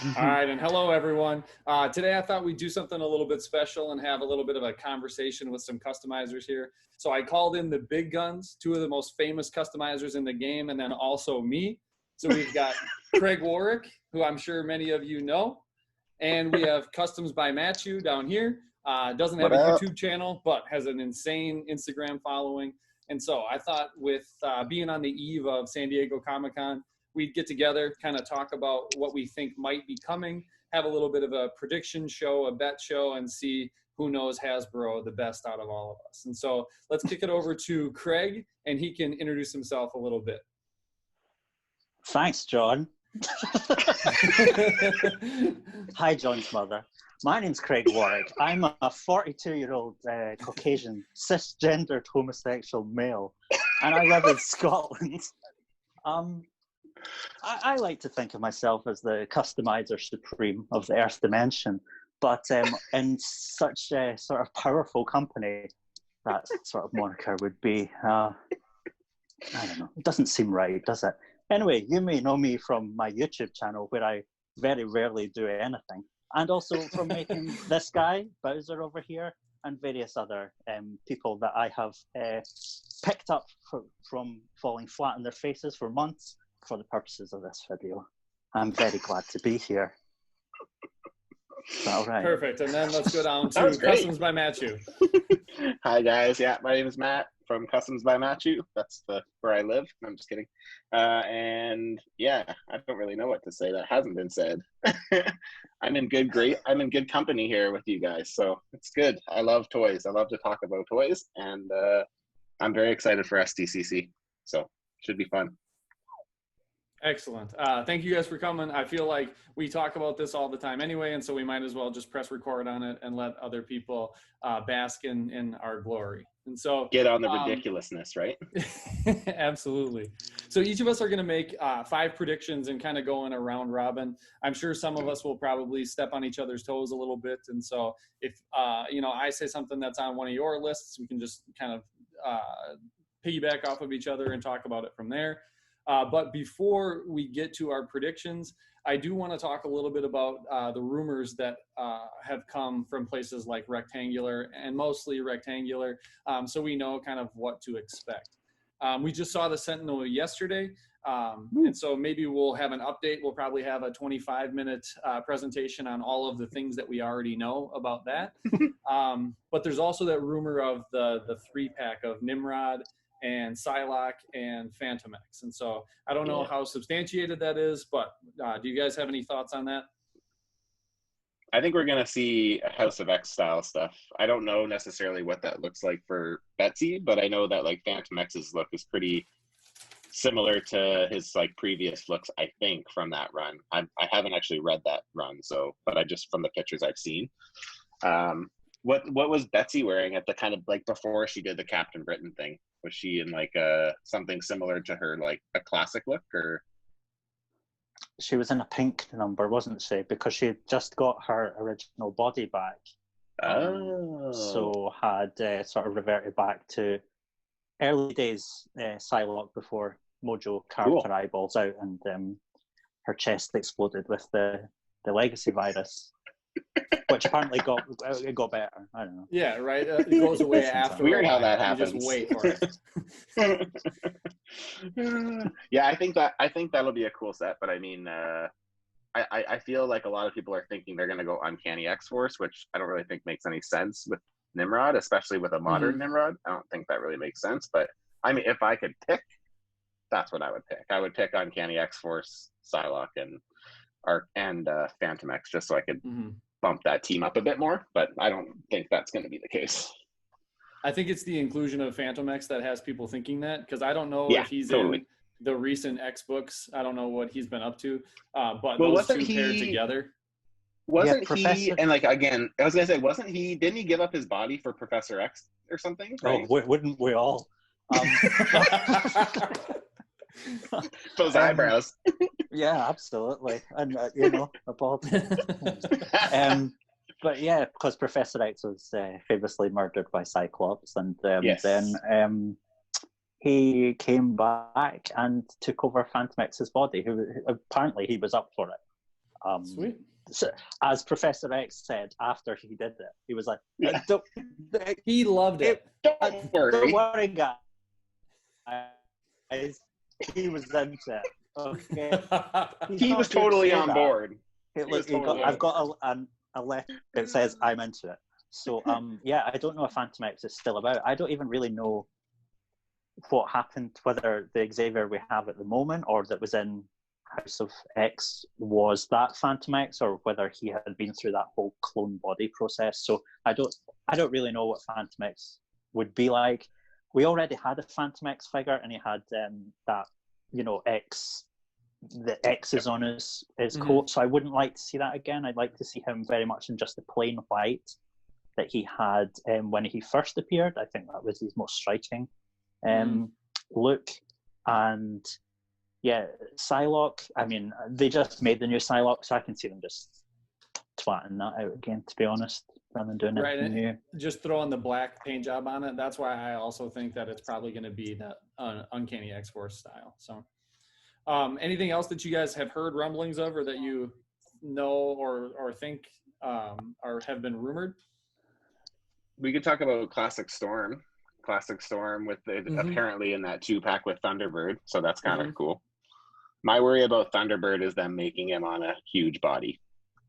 All right, and hello everyone. Today I thought we'd do something a little bit special and have a little bit of a conversation with some customizers here. So I called in the big guns, two of the most famous customizers in the game, and then also me. So we've got Craig Warwick, who I'm sure many of you know, and we have Customs by Matthew down here. Doesn't have a YouTube channel, but has an insane Instagram following. And so I thought with being on the eve of San Diego Comic-Con, we'd get together, kind of talk about what we think might be coming, have a little bit of a prediction show, a bet show, and see who knows Hasbro the best out of all of us. And so let's kick it over to Craig, and he can introduce himself a little bit. Thanks, John. Hi, John's mother. My name's Craig Warwick. I'm a 42-year-old Caucasian, cisgendered homosexual male, and I live in Scotland. I like to think of myself as the customizer supreme of the Earth dimension, but in such a sort of powerful company, that sort of moniker would be, I don't know, it doesn't seem right, does it? Anyway, you may know me from my YouTube channel, where I very rarely do anything, and also from making this guy, Bowser over here, and various other people that I have picked up from falling flat on their faces for months for the purposes of this video. I'm very glad to be here. Is that all right? Perfect. And then let's go down to Customs by Matthew. Hi guys, yeah, my name is Matt from Customs by Matthew. That's where I live. I'm just kidding. And yeah, I don't really know what to say that hasn't been said. I'm in good company here with you guys, so it's good. I love toys. I love to talk about toys, and I'm very excited for SDCC. So should be fun. Excellent. Thank you guys for coming. I feel like we talk about this all the time anyway, and so we might as well just press record on it and let other people bask in our glory. And so get on the ridiculousness, right? Absolutely. So each of us are going to make 5 predictions and kind of go in a round robin. I'm sure some of us will probably step on each other's toes a little bit. And so if I say something that's on one of your lists, we can just kind of piggyback off of each other and talk about it from there. But before we get to our predictions, I do want to talk a little bit about the rumors that have come from places like Rectangular, and mostly Rectangular, so we know kind of what to expect. We just saw the Sentinel yesterday, and so maybe we'll have an update. We'll probably have a 25-minute presentation on all of the things that we already know about that. But there's also that rumor of the 3-pack of Nimrod and Psylocke and Phantom X. And so I don't know how substantiated that is, but do you guys have any thoughts on that? I think we're going to see a House of X style stuff. I don't know necessarily what that looks like for Betsy, but I know that like Phantom X's look is pretty similar to his like previous looks, I think, from that run. I haven't actually read that run, but I just from the pictures I've seen. What was Betsy wearing at the kind of like before she did the Captain Britain thing? Was she in like something similar to her, like a classic look, or? She was in a pink number, wasn't she? Because she had just got her original body back. So had sort of reverted back to early days Psylocke before Mojo carved her eyeballs out and her chest exploded with the legacy virus. Which apparently got better. I don't know. Yeah, right. It goes away after. Weird how that happens. You just wait for it. Yeah, I think that'll be a cool set. But I mean, I feel like a lot of people are thinking they're going to go Uncanny X-Force, which I don't really think makes any sense with Nimrod, especially with a modern Nimrod. I don't think that really makes sense. But I mean, if I could pick, that's what I would pick. I would pick Uncanny X-Force, Psylocke, and Phantom X, just so I could bump that team up a bit more, but I don't think that's going to be the case. I think it's the inclusion of Phantom X that has people thinking that, because I don't know if he's in the recent X books. I don't know what he's been up to, but those two paired together. Wasn't he, and like, again, I was going to say, didn't he give up his body for Professor X or something? Right? Oh, wouldn't we all? Those eyebrows. Yeah, absolutely. And above. But yeah, because Professor X was famously murdered by Cyclops, and then he came back and took over Phantom X's body. Apparently he was up for it. Sweet. So, as Professor X said after he did it, he was like, Yeah. He loved it. Don't Don't worry. worry, guys. He was into it. Okay. He was totally on board. Hey, He was look, totally I've got a letter that says I'm into it. So yeah, I don't know if Phantom X is still about. I don't even really know what happened, whether the Xavier we have at the moment or that was in House of X was that Phantom X, or whether he had been through that whole clone body process. So I don't really know what Phantom X would be like. We already had a Phantom X figure, and he had that, you know, the X's on his coat. So I wouldn't like to see that again. I'd like to see him very much in just the plain white that he had when he first appeared. I think that was his most striking look. And yeah, Psylocke, I mean, they just made the new Psylocke, so I can see them just twatting that out again, to be honest, rather than doing anything new. Just throwing the black paint job on it. That's why I also think that it's probably going to be that Uncanny X-Force style. So anything else that you guys have heard rumblings of, or that you know or think or have been rumored? We could talk about Classic Storm. Classic Storm with the apparently in that 2-pack with Thunderbird, so that's kind of cool. My worry about Thunderbird is them making him on a huge body.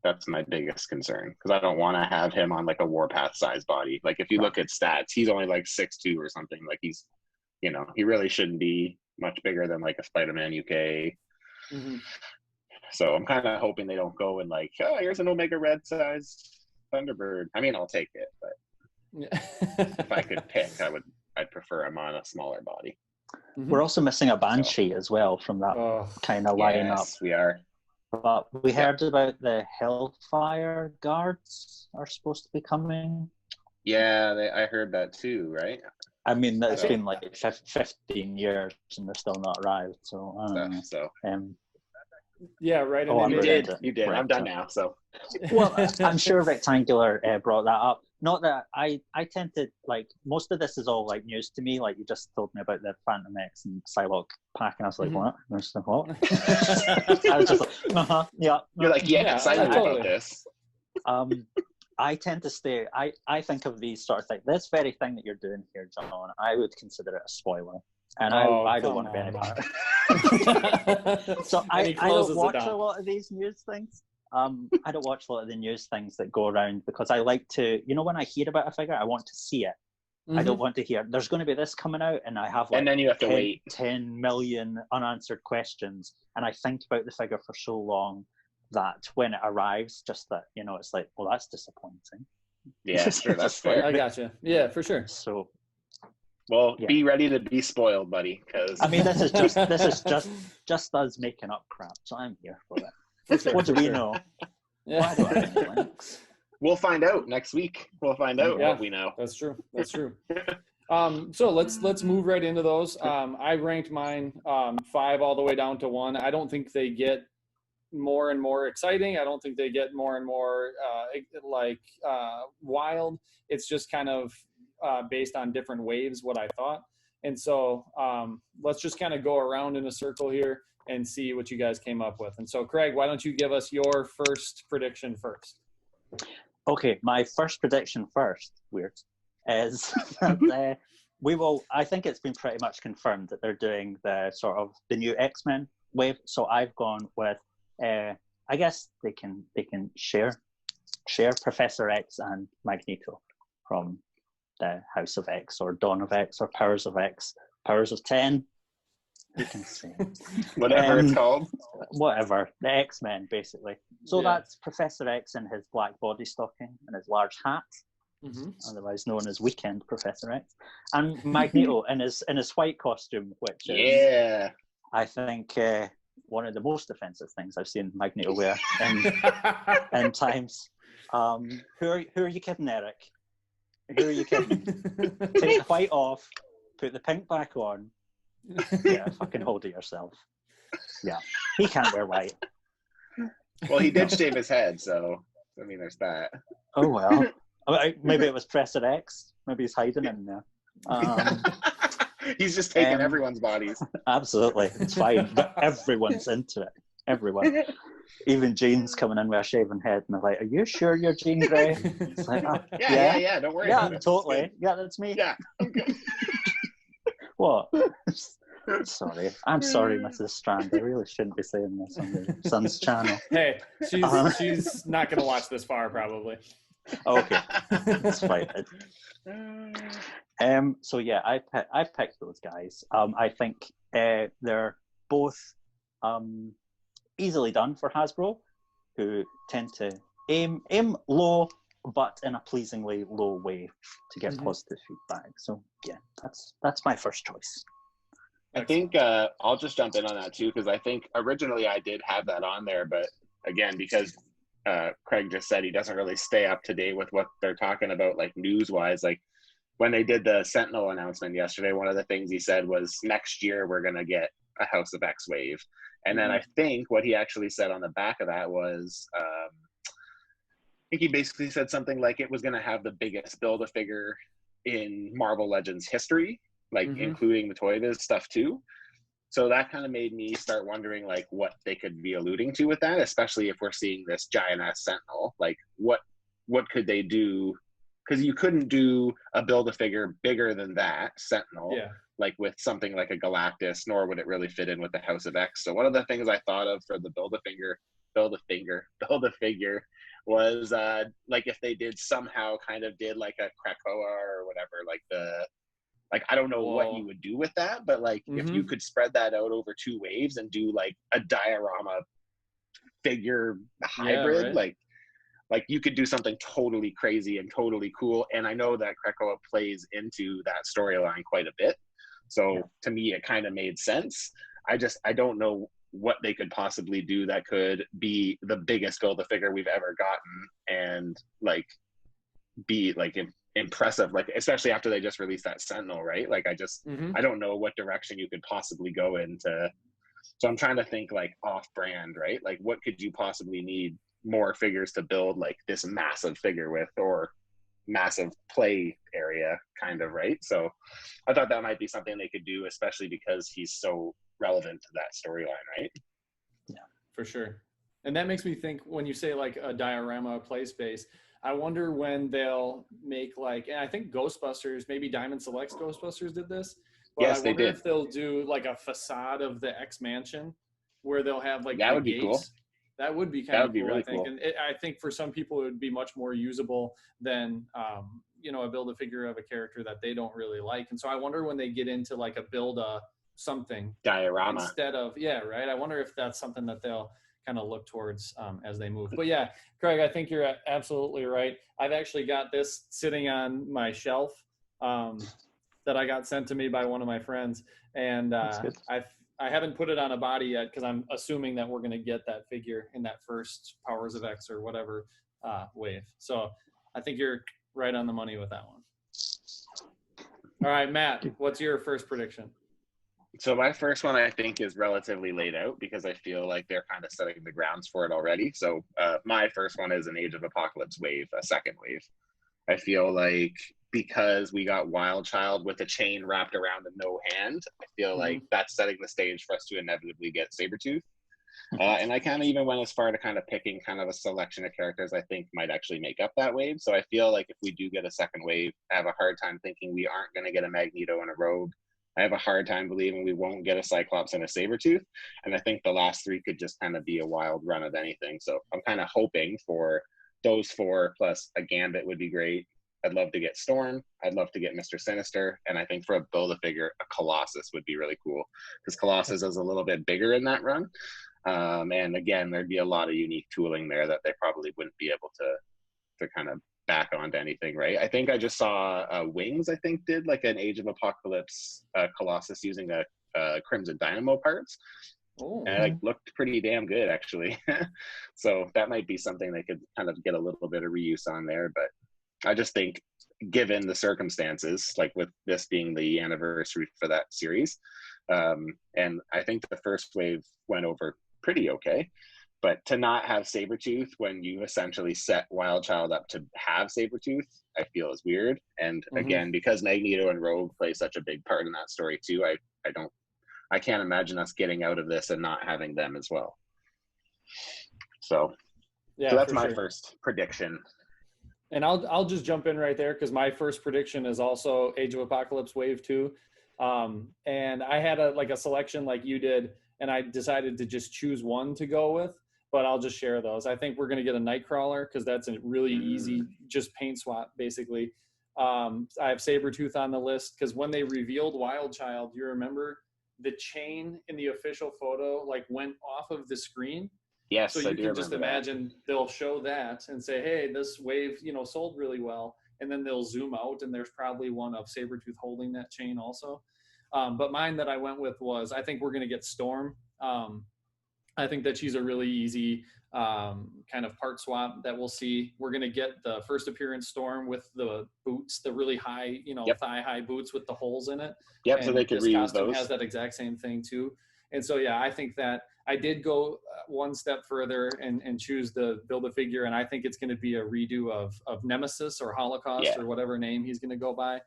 That's my biggest concern, because I don't want to have him on like a Warpath size body. Like if you look at stats, he's only like 6'2" or something. Like he's, you know, he really shouldn't be much bigger than like a Spider-Man UK. So I'm kind of hoping they don't go and like, oh, here's an Omega Red size Thunderbird. I mean, I'll take it, but if I could pick, I'd prefer him on a smaller body. We're also missing a Banshee as well from that kind of lineup. Yes, we are. But we heard about the Hellfire Guards are supposed to be coming. Yeah, I heard that too, right? I mean, it's been like 15 years and they're still not arrived. So I don't know. So yeah, right. Oh, you did. I'm done now. So well, I'm sure Rectangular brought that up. Not that I tend to like, most of this is all like news to me. Like you just told me about the Phantom X and Psylocke pack, and I was like, what? I was like, what? I was just like, yeah. You're like, yeah, excited about this. I tend to stay. I think of these sort of things. This very thing that you're doing here, John, I would consider it a spoiler, and I don't want to be any part of it. So I don't watch a lot of these news things. I don't watch a lot of the news things that go around because I like to, you know, when I hear about a figure, I want to see it. I don't want to hear there's going to be this coming out, and I have like and then you have to wait 10 million unanswered questions, and I think about the figure for so long that when it arrives, just that, you know, it's like, well, that's disappointing. Yeah, sure, that's fair. I gotcha. Yeah, for sure. So, well, be ready to be spoiled, buddy. Because I mean, this is just us making up crap. So I'm here for it. Sure, what do we know? Yeah. Why do I know links? We'll find out next week. We'll find out what we know. That's true. That's true. So let's move right into those. I ranked mine 5 all the way down to 1. I don't think they get more and more exciting. I don't think they get more and more wild. It's just kind of based on different waves what I thought. And so let's just kind of go around in a circle here and see what you guys came up with. And so Craig, why don't you give us your first prediction first? Okay, my first prediction first, is that we will, I think it's been pretty much confirmed that they're doing the sort of the new X-Men wave. So I've gone with, I guess they can share Professor X and Magneto from the House of X or Dawn of X or Powers of X, Powers of 10. You can say whatever it's called. Whatever, the X-Men basically. So that's Professor X in his black body stocking and his large hat, otherwise known as Weekend Professor X, and Magneto in his white costume, which is I think one of the most offensive things I've seen Magneto wear in times. Who are you kidding, Eric? Who are you kidding? Take the white off, put the pink back on. Yeah, fucking hold it yourself. Yeah, he can't wear white. Well, he did shave his head, so I mean, there's that. Oh well. Maybe it was Professor X. Maybe he's hiding in there. He's just taking everyone's bodies. Absolutely, it's fine. But everyone's into it. Everyone. Even Jean's coming in with a shaven head, and they're like, "Are you sure you're Jean Grey?" It's like, oh, yeah. Don't worry about it. Totally. Yeah, that's me. Yeah, I'm good. What? Sorry. I'm sorry, Mrs. Strand. I really shouldn't be saying this on your son's channel. Hey, she's not going to watch this far, probably. Okay, that's fine. So yeah, I picked those guys. I think they're both easily done for Hasbro, who tend to aim low, but in a pleasingly low way to get positive feedback. So yeah, that's my first choice. I think I'll just jump in on that too, because I think originally I did have that on there, but again, because Craig just said he doesn't really stay up to date with what they're talking about, like news-wise. Like when they did the Sentinel announcement yesterday, one of the things he said was next year we're going to get a House of X wave. And then I think what he actually said on the back of that was, I think he basically said something like it was going to have the biggest Build-A-Figure in Marvel Legends history, like including the Toy Biz stuff too. So that kind of made me start wondering like what they could be alluding to with that, especially if we're seeing this giant ass Sentinel. Like what could they do? Because you couldn't do a Build-A-Figure bigger than that Sentinel, like with something like a Galactus, nor would it really fit in with the House of X. So one of the things I thought of for the Build-A-Figure was like if they did somehow kind of did like a Krakoa or whatever, like I don't know what you would do with that, but like if you could spread that out over 2 waves and do like a diorama figure hybrid, like you could do something totally crazy and totally cool. And I know that Krakoa plays into that storyline quite a bit. So to me, it kind of made sense. I don't know what they could possibly do that could be the biggest Build-A-Figure we've ever gotten and like be like impressive, like especially after they just released that Sentinel, right? Like I don't know what direction you could possibly go into. So I'm trying to think like off brand, right? Like what could you possibly need more figures to build like this massive figure with, or massive play area kind of, right? So I thought that might be something they could do, especially because he's so relevant to that storyline, right? Yeah, for sure. And that makes me think when you say like a diorama play space, I wonder when they'll make like, and I think Ghostbusters, maybe Diamond Selects Ghostbusters did this, but yes, I wonder if they'll do like a facade of the X Mansion where they'll have like that the would be gates. cool. That would be kind of cool, really I think. Cool. And I think for some people it would be much more usable than, you know, a Build-A-Figure of a character that they don't really like. And so I wonder when they get into like a something diorama instead of, right? I wonder if that's something that they'll kind of look towards as they move. But yeah, Craig, I think you're absolutely right. I've actually got this sitting on my shelf that I got sent to me by one of my friends. And I haven't put it on a body yet because I'm assuming that we're going to get that figure in that first Powers of X or whatever wave. So I think you're right on the money with that one. All right, Matt, what's your first prediction? So my first one I think is relatively laid out because I feel like they're kind of setting the grounds for it already. So my first one is an Age of Apocalypse wave, a second wave. I feel like because we got Wild Child with a chain wrapped around and no hand, I feel like that's setting the stage for us to inevitably get Sabretooth. And I kind of even went as far to kind of picking kind of a selection of characters I think might actually make up that wave. So I feel like if we do get a second wave, I have a hard time thinking we aren't going to get a Magneto and a Rogue. I have a hard time believing we won't get a Cyclops and a Sabretooth. And I think the last 3 could just kind of be a wild run of anything. So I'm kind of hoping for those 4 plus a Gambit would be great. I'd love to get Storm. I'd love to get Mr. Sinister. And I think for a Build-A-Figure, a Colossus would be really cool because Colossus is a little bit bigger in that run. And again, there'd be a lot of unique tooling there that they probably wouldn't be able to kind of back onto anything, right? I think I just saw Wings, I think, did like an Age of Apocalypse Colossus using a Crimson Dynamo parts. And it like, looked pretty damn good, actually. So that might be something they could kind of get a little bit of reuse on there. But I just think, given the circumstances, like with this being the anniversary for that series, and I think the first wave went over pretty okay. But to not have Sabretooth when you essentially set Wild Child up to have Sabretooth, I feel is weird. And again, because Magneto and Rogue play such a big part in that story too, I can't imagine us getting out of this and not having them as well. So, Yeah, so that's for my sure. first prediction. And I'll just jump in right there because my first prediction is also Age of Apocalypse Wave 2. And I had a selection like you did, and I decided to just choose one to go with, but I'll just share those. I think we're going to get a Nightcrawler because that's a really easy, just paint swap, basically. I have Sabretooth on the list because when they revealed Wild Child, you remember the chain in the official photo like went off of the screen. Yes, So I you do can just remember that. imagine they'll show that and say, hey, this wave, sold really well. And then they'll zoom out and there's probably one of Sabretooth holding that chain also. But mine that I went with was, I think we're going to get Storm. I think that she's a really easy kind of part swap that we'll see. We're going to get the first appearance Storm with the boots, the really high, thigh-high boots with the holes in it. Yep, And so they could this reuse costume those. has that exact same thing too. And so, yeah, I think that I did go one step further and choose the Build-A-Figure, and I think it's going to be a redo of Nemesis or Holocaust or whatever name he's going to go by.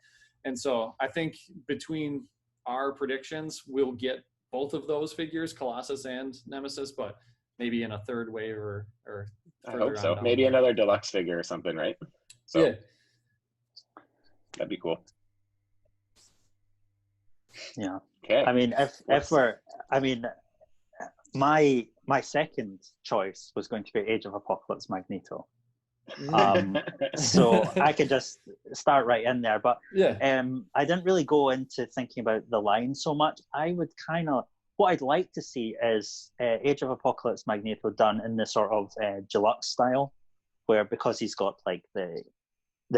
And so I think between our predictions, we'll get both of those figures, Colossus and Nemesis, but maybe in a third wave or I hope so. Maybe another deluxe figure or something, right? So yeah, that'd be cool. Yeah. Okay. I mean, my second choice was going to be Age of Apocalypse Magneto. So I could just start right in there, but I didn't really go into thinking about the line so much. I would what I'd like to see is Age of Apocalypse Magneto done in the sort of deluxe style, where because he's got like the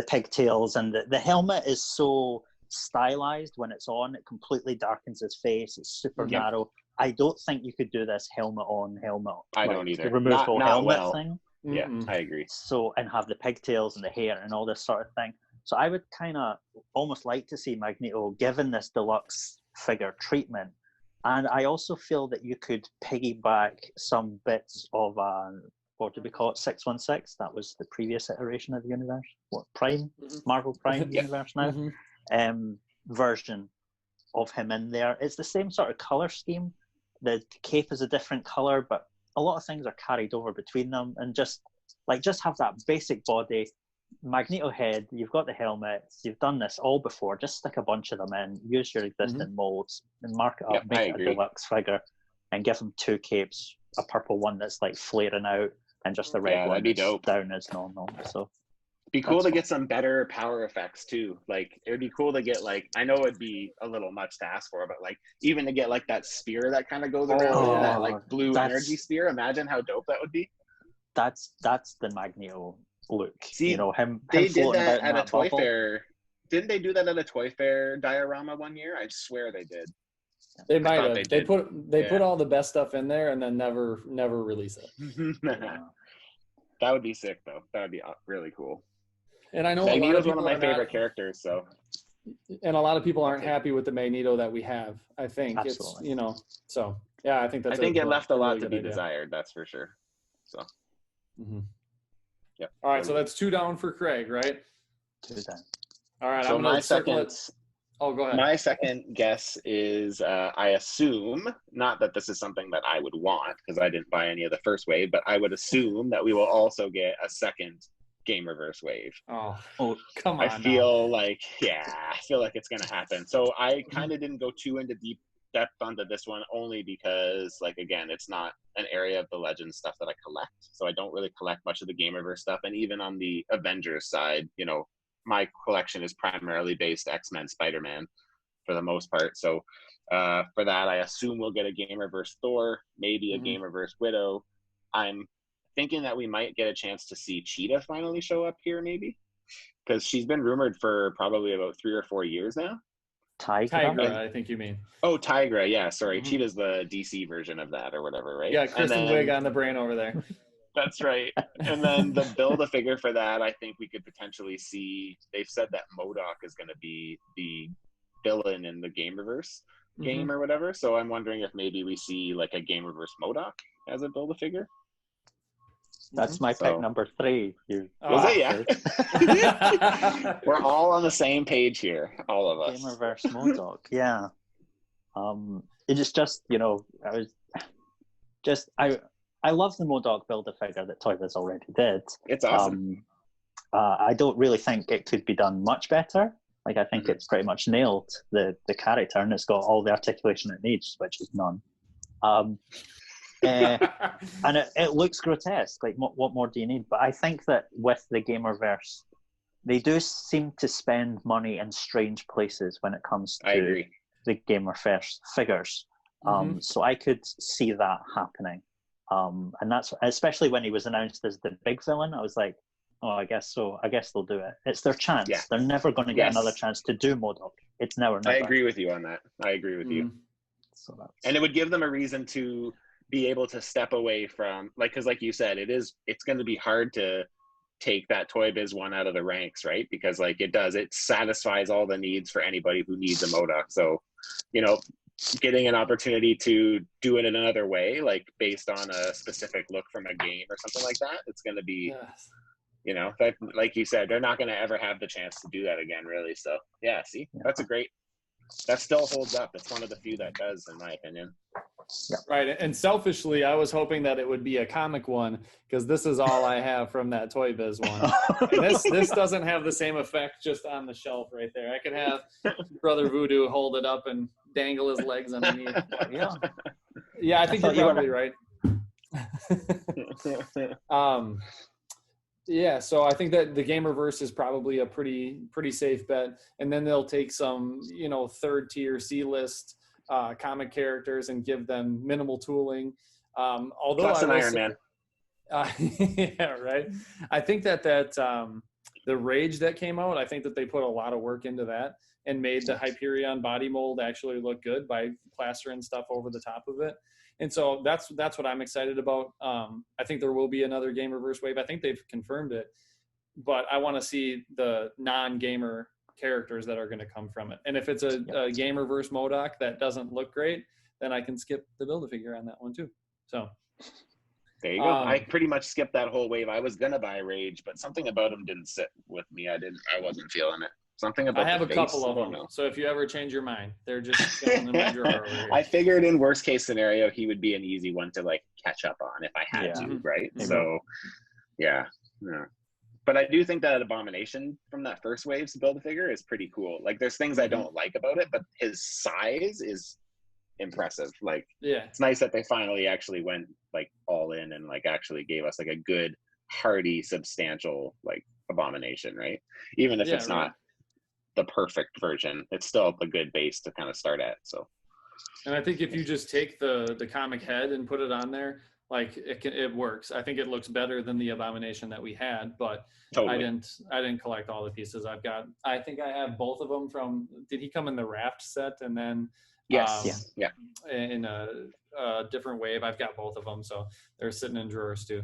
pigtails and the helmet is so stylized when it's on, it completely darkens his face. It's super narrow. I don't think you could do this helmet on helmet. I don't either. The removable not helmet well. thing. Yeah, I agree. So, and have the pigtails and the hair and all this sort of thing. So I would kind of almost like to see Magneto given this deluxe figure treatment. And I also feel that you could piggyback some bits of, what do we call it, 616? That was the previous iteration of the universe. What, Prime? Marvel Prime universe now? Version of him in there. It's the same sort of color scheme. The cape is a different color, but a lot of things are carried over between them, and just have that basic body, Magneto head. You've got the helmets. You've done this all before. Just stick a bunch of them in. Use your existing molds and mark it up. Make it a deluxe figure, and give him two capes. A purple one that's like flaring out, and just a red one that's down as normal. So. Be cool to get some better power effects too. Like it would be cool to get I know it'd be a little much to ask for, but even to get that spear that kind of goes around that blue energy spear. Imagine how dope that would be. That's the Magneto look. See, him they did that at a toy bubble. fair. Didn't they do that at a toy fair diorama one year? I swear they did. They might have. They put all the best stuff in there and then never release it. That would be sick though. That would be really cool. And I know Magneto's one of my favorite characters, so. And a lot of people aren't happy with the Magneto that we have. I think Absolutely. It's so yeah. I think that's. I think it left a lot to be desired. That's for sure. So. Yep. All right, so that's 2 down for Craig, right? 2 down. All right, so I'm gonna circle second. it. Oh, go ahead. My second guess is I assume, not that this is something that I would want because I didn't buy any of the first wave, but I would assume that we will also get a second Game Reverse wave. Oh, come on. I feel like it's going to happen. So I kind of didn't go too into deep depth onto this one only because, again, it's not an area of the Legends stuff that I collect. So I don't really collect much of the Game Reverse stuff. And even on the Avengers side, my collection is primarily based X-Men, Spider-Man for the most part. So for that, I assume we'll get a Game Reverse Thor, maybe a Game Reverse Widow. I'm thinking that we might get a chance to see Cheetah finally show up here, maybe, because she's been rumored for probably about 3 or 4 years now. Tigra, I think you mean. Oh, Tigra, yeah, sorry. Cheetah's the DC version of that or whatever, right? Yeah, Kristen Wiig on the brain over there. That's right. And then the Build-A-Figure for that, I think we could potentially see, they've said that MODOK is going to be the villain in the Game Reverse game or whatever. So I'm wondering if maybe we see a Game Reverse MODOK as a Build-A-Figure. That's my pick number 3. Was it? Yeah. We're all on the same page here, all of us. Game Reverse MODOK, yeah. It is just, I love the MODOK Build-A-Figure that Toy Biz already did. It's awesome. I don't really think it could be done much better. Like, I think it's pretty much nailed the character, and it's got all the articulation it needs, which is none. And it looks grotesque. Like, what more do you need? But I think that with the Gamerverse, they do seem to spend money in strange places when it comes to the Gamerverse figures. So I could see that happening. And that's especially when he was announced as the big villain. I was like, oh, I guess so. I guess they'll do it. It's their chance. Yeah. They're never going to get another chance to do MODOK. It's never. I agree with you on that. I agree with you. So and it would give them a reason to be able to step away from, like, because like you said, it's going to be hard to take that Toy Biz one out of the ranks, right? Because like it satisfies all the needs for anybody who needs a MODOK. So, you know, getting an opportunity to do it in another way, like based on a specific look from a game or something like that, it's going to be, you know, like you said, they're not going to ever have the chance to do that again, really. So yeah, see, that still holds up. It's one of the few that does, in my opinion. Yeah. Right. And selfishly, I was hoping that it would be a comic one, because this is all I have from that Toy Biz one. And this doesn't have the same effect just on the shelf right there. I could have Brother Voodoo hold it up and dangle his legs underneath. Yeah, I think you're probably right. Yeah, so I think that the Gamerverse is probably a pretty safe bet, and then they'll take some, you know, third tier C-list comic characters and give them minimal tooling. Although plus an Iron Man. Yeah, right. I think that the Rage that came out, I think that they put a lot of work into that and made the Hyperion body mold actually look good by plastering stuff over the top of it. And so that's what I'm excited about. I think there will be another Gamerverse wave. I think they've confirmed it, but I want to see the non-gamer characters that are going to come from it. And if it's a Gamerverse MODOK that doesn't look great, then I can skip the Build-A-Figure on that one too. So there you go. I pretty much skipped that whole wave. I was gonna buy Rage, but something about him didn't sit with me. I wasn't feeling it. Something about I have the a face, couple of them. So if you ever change your mind, they're just sitting in my drawer over here. I figured in worst case scenario, he would be an easy one to like catch up on if I had to, right? Mm-hmm. So yeah. But I do think that Abomination from that first wave's Build-A-Figure is pretty cool. Like there's things I don't like about it, but his size is impressive. Like it's nice that they finally actually went like all in and like actually gave us like a good, hearty, substantial like Abomination, right? Even if it's not the perfect version, it's still a good base to kind of start at. So, and I think if you just take the comic head and put it on there, like it works. I think it looks better than the Abomination that we had, but totally. I didn't collect all the pieces. I think I have both of them from. Did he come in the Raft set and then? In a different wave. I've got both of them, so they're sitting in drawers too.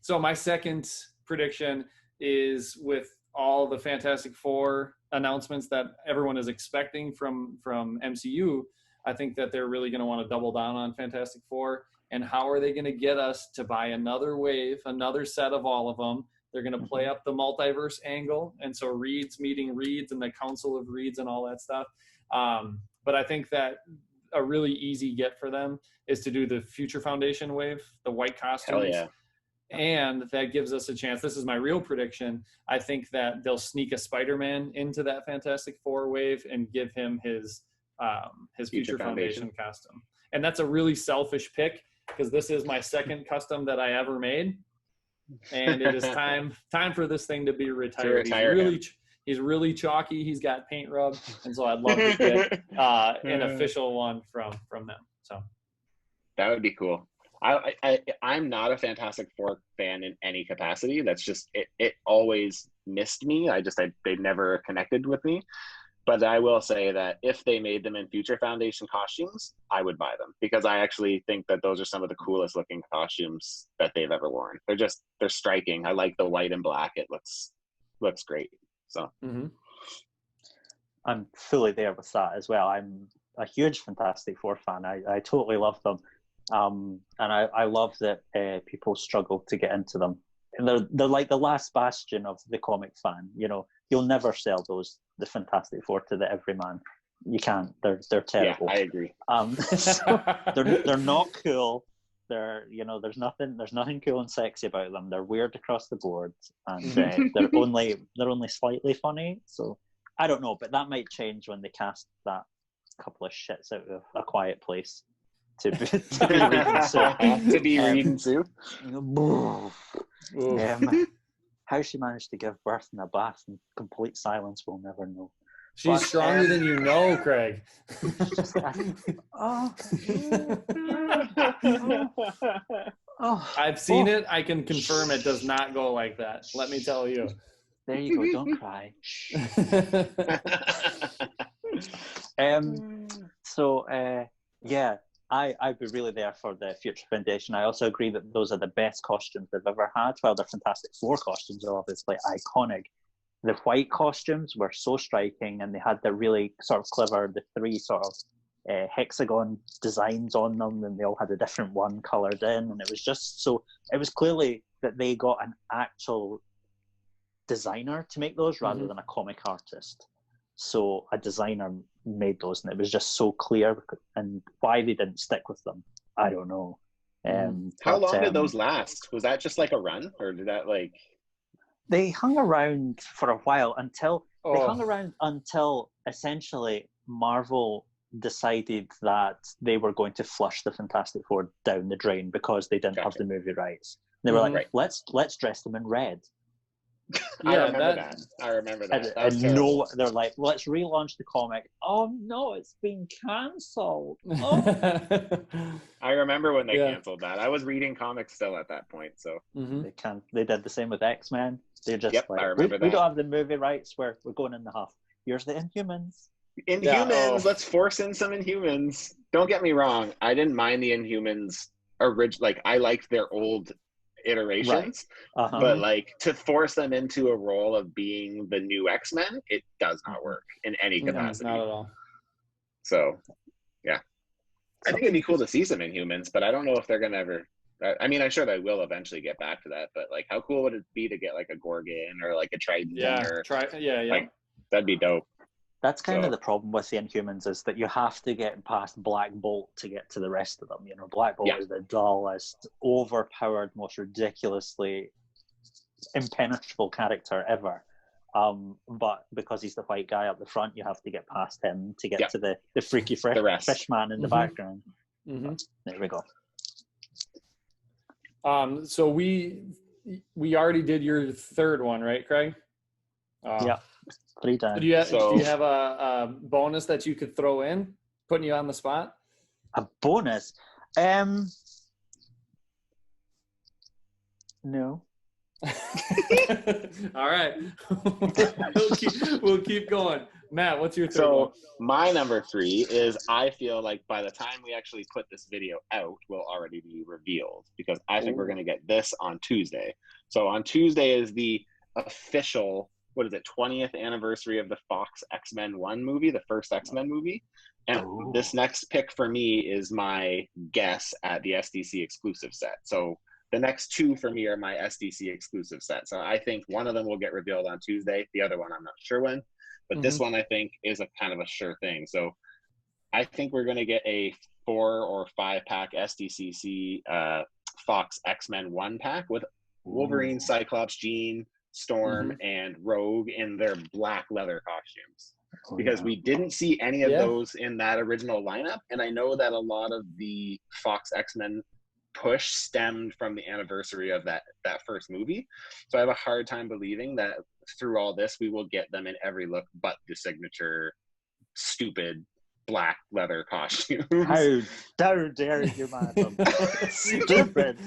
So my second prediction is with all the Fantastic Four announcements that everyone is expecting from MCU, I think that they're really going to want to double down on Fantastic Four. And how are they going to get us to buy another wave, another set of all of them? They're going to play up the multiverse angle, and so Reeds meeting Reeds and the Council of Reeds and all that stuff. But I think that a really easy get for them is to do the Future Foundation wave, the white costumes. Hell yeah. And that gives us a chance. This is my real prediction. I think that they'll sneak a Spider-Man into that Fantastic Four wave and give him his Future Foundation costume. And that's a really selfish pick because this is my second custom that I ever made. And it is time for this thing to be retired. He's really chalky. He's got paint rub, and so I'd love to get an official one from them. So that would be cool. I'm not a Fantastic Four fan in any capacity. That's just it always missed me. They never connected with me. But I will say that if they made them in Future Foundation costumes, I would buy them because I actually think that those are some of the coolest looking costumes that they've ever worn. They're striking. I like the white and black. It looks great. So I'm fully there with that as well. I'm a huge Fantastic Four fan. I totally love them. And I love that people struggle to get into them. And they're like the last bastion of the comic fan. You know, you'll never sell the Fantastic Four to the everyman. You can't. They're terrible. Yeah, I agree. So they're not cool. They're, there's nothing cool and sexy about them. They're weird across the board, and they're only slightly funny. So I don't know, but that might change when they cast that couple of shits out of A Quiet Place to be reading Sue. To be reading Sue. How she managed to give birth in a bath in complete silence, we'll never know. She's stronger than you know, Craig. I've seen it. I can confirm it does not go like that. Let me tell you. There you go. Don't cry. I'd be really there for the Future Foundation. I also agree that those are the best costumes they've ever had. While their Fantastic Four costumes are obviously iconic, the white costumes were so striking, and they had the really sort of clever, the three sort of hexagon designs on them, and they all had a different one coloured in, and it was clearly that they got an actual designer to make those rather than a comic artist. So a designer made those, and it was just so clear. And why they didn't stick with them, I don't know. How long did those last? Was that just like a run, or did that like? They hung around for a while until essentially Marvel decided that they were going to flush the Fantastic Four down the drain because they didn't have the movie rights. They were like, let's dress them in red. I remember that. They're like, let's relaunch the comic. Oh no, it's been cancelled. Oh. I remember when they canceled that. I was reading comics still at that point, so they did the same with X-Men. They're just I remember we don't have the movie rights. We're going in the huff. Here's the Inhumans. Let's force in some Inhumans. Don't get me wrong, I didn't mind the Inhumans I liked their old iterations, but like to force them into a role of being the new X-Men, it does not work in any capacity. Not at all. So I think it'd be cool to see some Inhumans, but I don't know if they're gonna ever. I mean, I'm sure they will eventually get back to that, but like, how cool would it be to get like a Gorgon or like a Triton? Like, that'd be dope. That's kind of the problem with the Inhumans, is that you have to get past Black Bolt to get to the rest of them. Black Bolt is the dullest, overpowered, most ridiculously impenetrable character ever. But because he's the white guy up the front, you have to get past him to get to the freaky fish man in the background. There we go. So we already did your third one, right, Craig? Yeah. 3 times. Do you have a bonus that you could throw in, putting you on the spot? A bonus? No. All right. we'll keep going. Matt, what's your third one? My number 3 is, I feel like by the time we actually put this video out, will already be revealed, because I think we're going to get this on Tuesday. So on Tuesday is the official 20th anniversary of the Fox X-Men 1 movie, the first X-Men movie. And this next pick for me is my guess at the SDC exclusive set. So the next 2 for me are my SDC exclusive set. So I think one of them will get revealed on Tuesday. The other one, I'm not sure when. But this one, I think, is a kind of a sure thing. So I think we're going to get a 4 or 5 pack SDCC Fox X-Men 1 pack with Wolverine, Cyclops, Jean, Storm, and Rogue in their black leather costumes. Because we didn't see any of those in that original lineup. And I know that a lot of the Fox X-Men push stemmed from the anniversary of that first movie. So I have a hard time believing that through all this, we will get them in every look but the signature stupid black leather costumes. How dare you, madam? Stupid.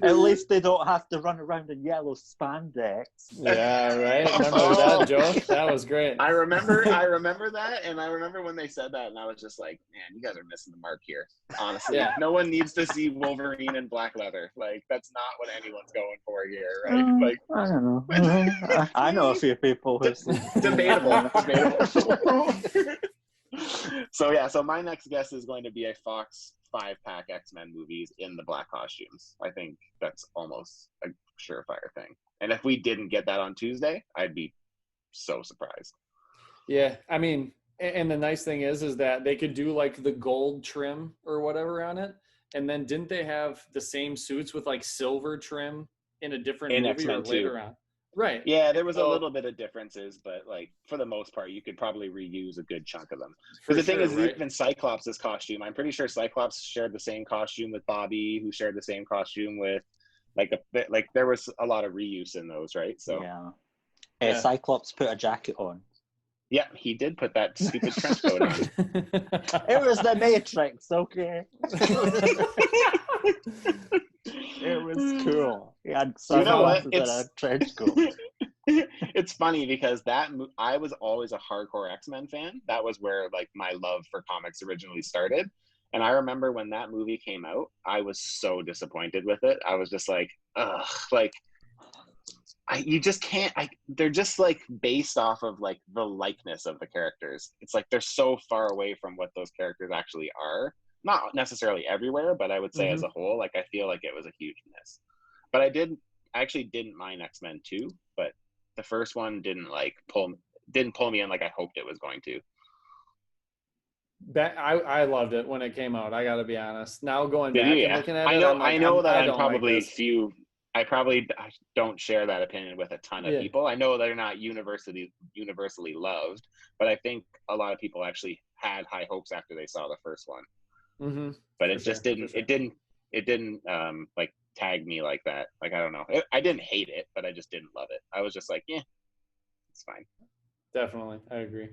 At least they don't have to run around in yellow spandex. Yeah, right. Remember that, Joe? That was great. I remember that, and I remember when they said that, and I was just like, man, you guys are missing the mark here. Honestly, no one needs to see Wolverine in black leather. Like, that's not what anyone's going for here, right? Like, I don't know. I know a few people who debatable. So my next guess is going to be a Fox 5-pack X-Men movies in the black costumes. I think that's almost a surefire thing. And if we didn't get that on Tuesday, I'd be so surprised. Yeah, I mean, and the nice thing is that they could do like the gold trim or whatever on it, And then didn't they have the same suits with like silver trim in a different In movie X-Men or later 2. on? Right. Yeah, there was a So, little bit of differences, but like for the most part, you could probably reuse a good chunk of them. for Because the thing sure, is, right? even Cyclops' costume, I'm pretty sure Cyclops shared the same costume with Bobby, who shared the same costume with like a bit like there was a lot of reuse in those, right? So Yeah. Yeah. Cyclops put a jacket on. yeah, he did put that stupid trench coat on. It was the Matrix, okay? It was cool. He had You know what? sunglasses and a trench coat. It's funny because I was always a hardcore X-Men fan. That was where like my love for comics originally started. And I remember when that movie came out, I was so disappointed with it. I was just like, ugh, like you just can't. They're just like based off of like the likeness of the characters. It's like they're so far away from what those characters actually are. Not necessarily everywhere, but I would say as a whole, like I feel like it was a huge miss. But I actually didn't mind X-Men 2, but the first one didn't pull me in like I hoped it was going to. I loved it when it came out. I got to be honest. Now going Did back you? and Yeah. looking at I it, know. I'm like, I know that I I'm don't like probably this. I probably don't share that opinion with a ton of Yeah. people. I know they're not universally loved, but I think a lot of people actually had high hopes after they saw the first one. Mm-hmm. But it just didn't. It didn't like tag me like that. Like I don't know. I didn't hate it, but I just didn't love it. I was just like, yeah, it's fine. Definitely, I agree.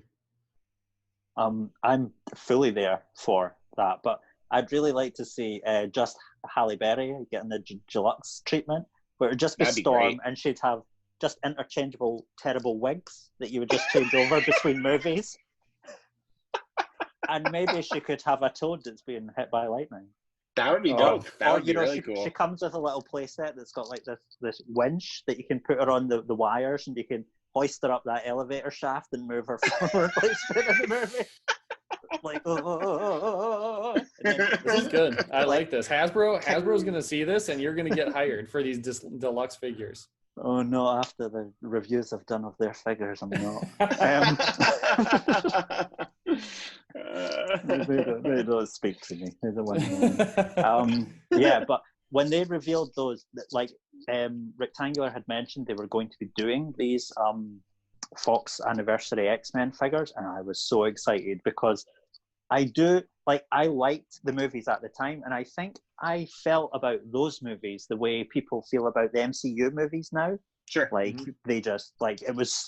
I'm fully there for that, but I'd really like to see just Halle Berry getting the deluxe treatment, where it would just be That'd be Storm, great. and she'd have just interchangeable, terrible wigs that you would just change over between movies. And maybe she could have a Toad that's being hit by lightning. That would be dope. That Or would be really she, cool. She comes with a little playset that's got like this winch that you can put her on the wires, and you can hoist her up that elevator shaft and move her forward like straight in the movie. Like, This is good. I like this. Hasbro's going to see this, and you're going to get hired for these deluxe figures. Oh no! After the reviews I've done of their figures, I'm not. They don't speak to me. They don't want to know. Yeah, but when they revealed those, like Rectangular had mentioned, they were going to be doing these Fox Anniversary X-Men figures, and I was so excited because I liked the movies at the time, and I think I felt about those movies the way people feel about the MCU movies now. Sure. Like they just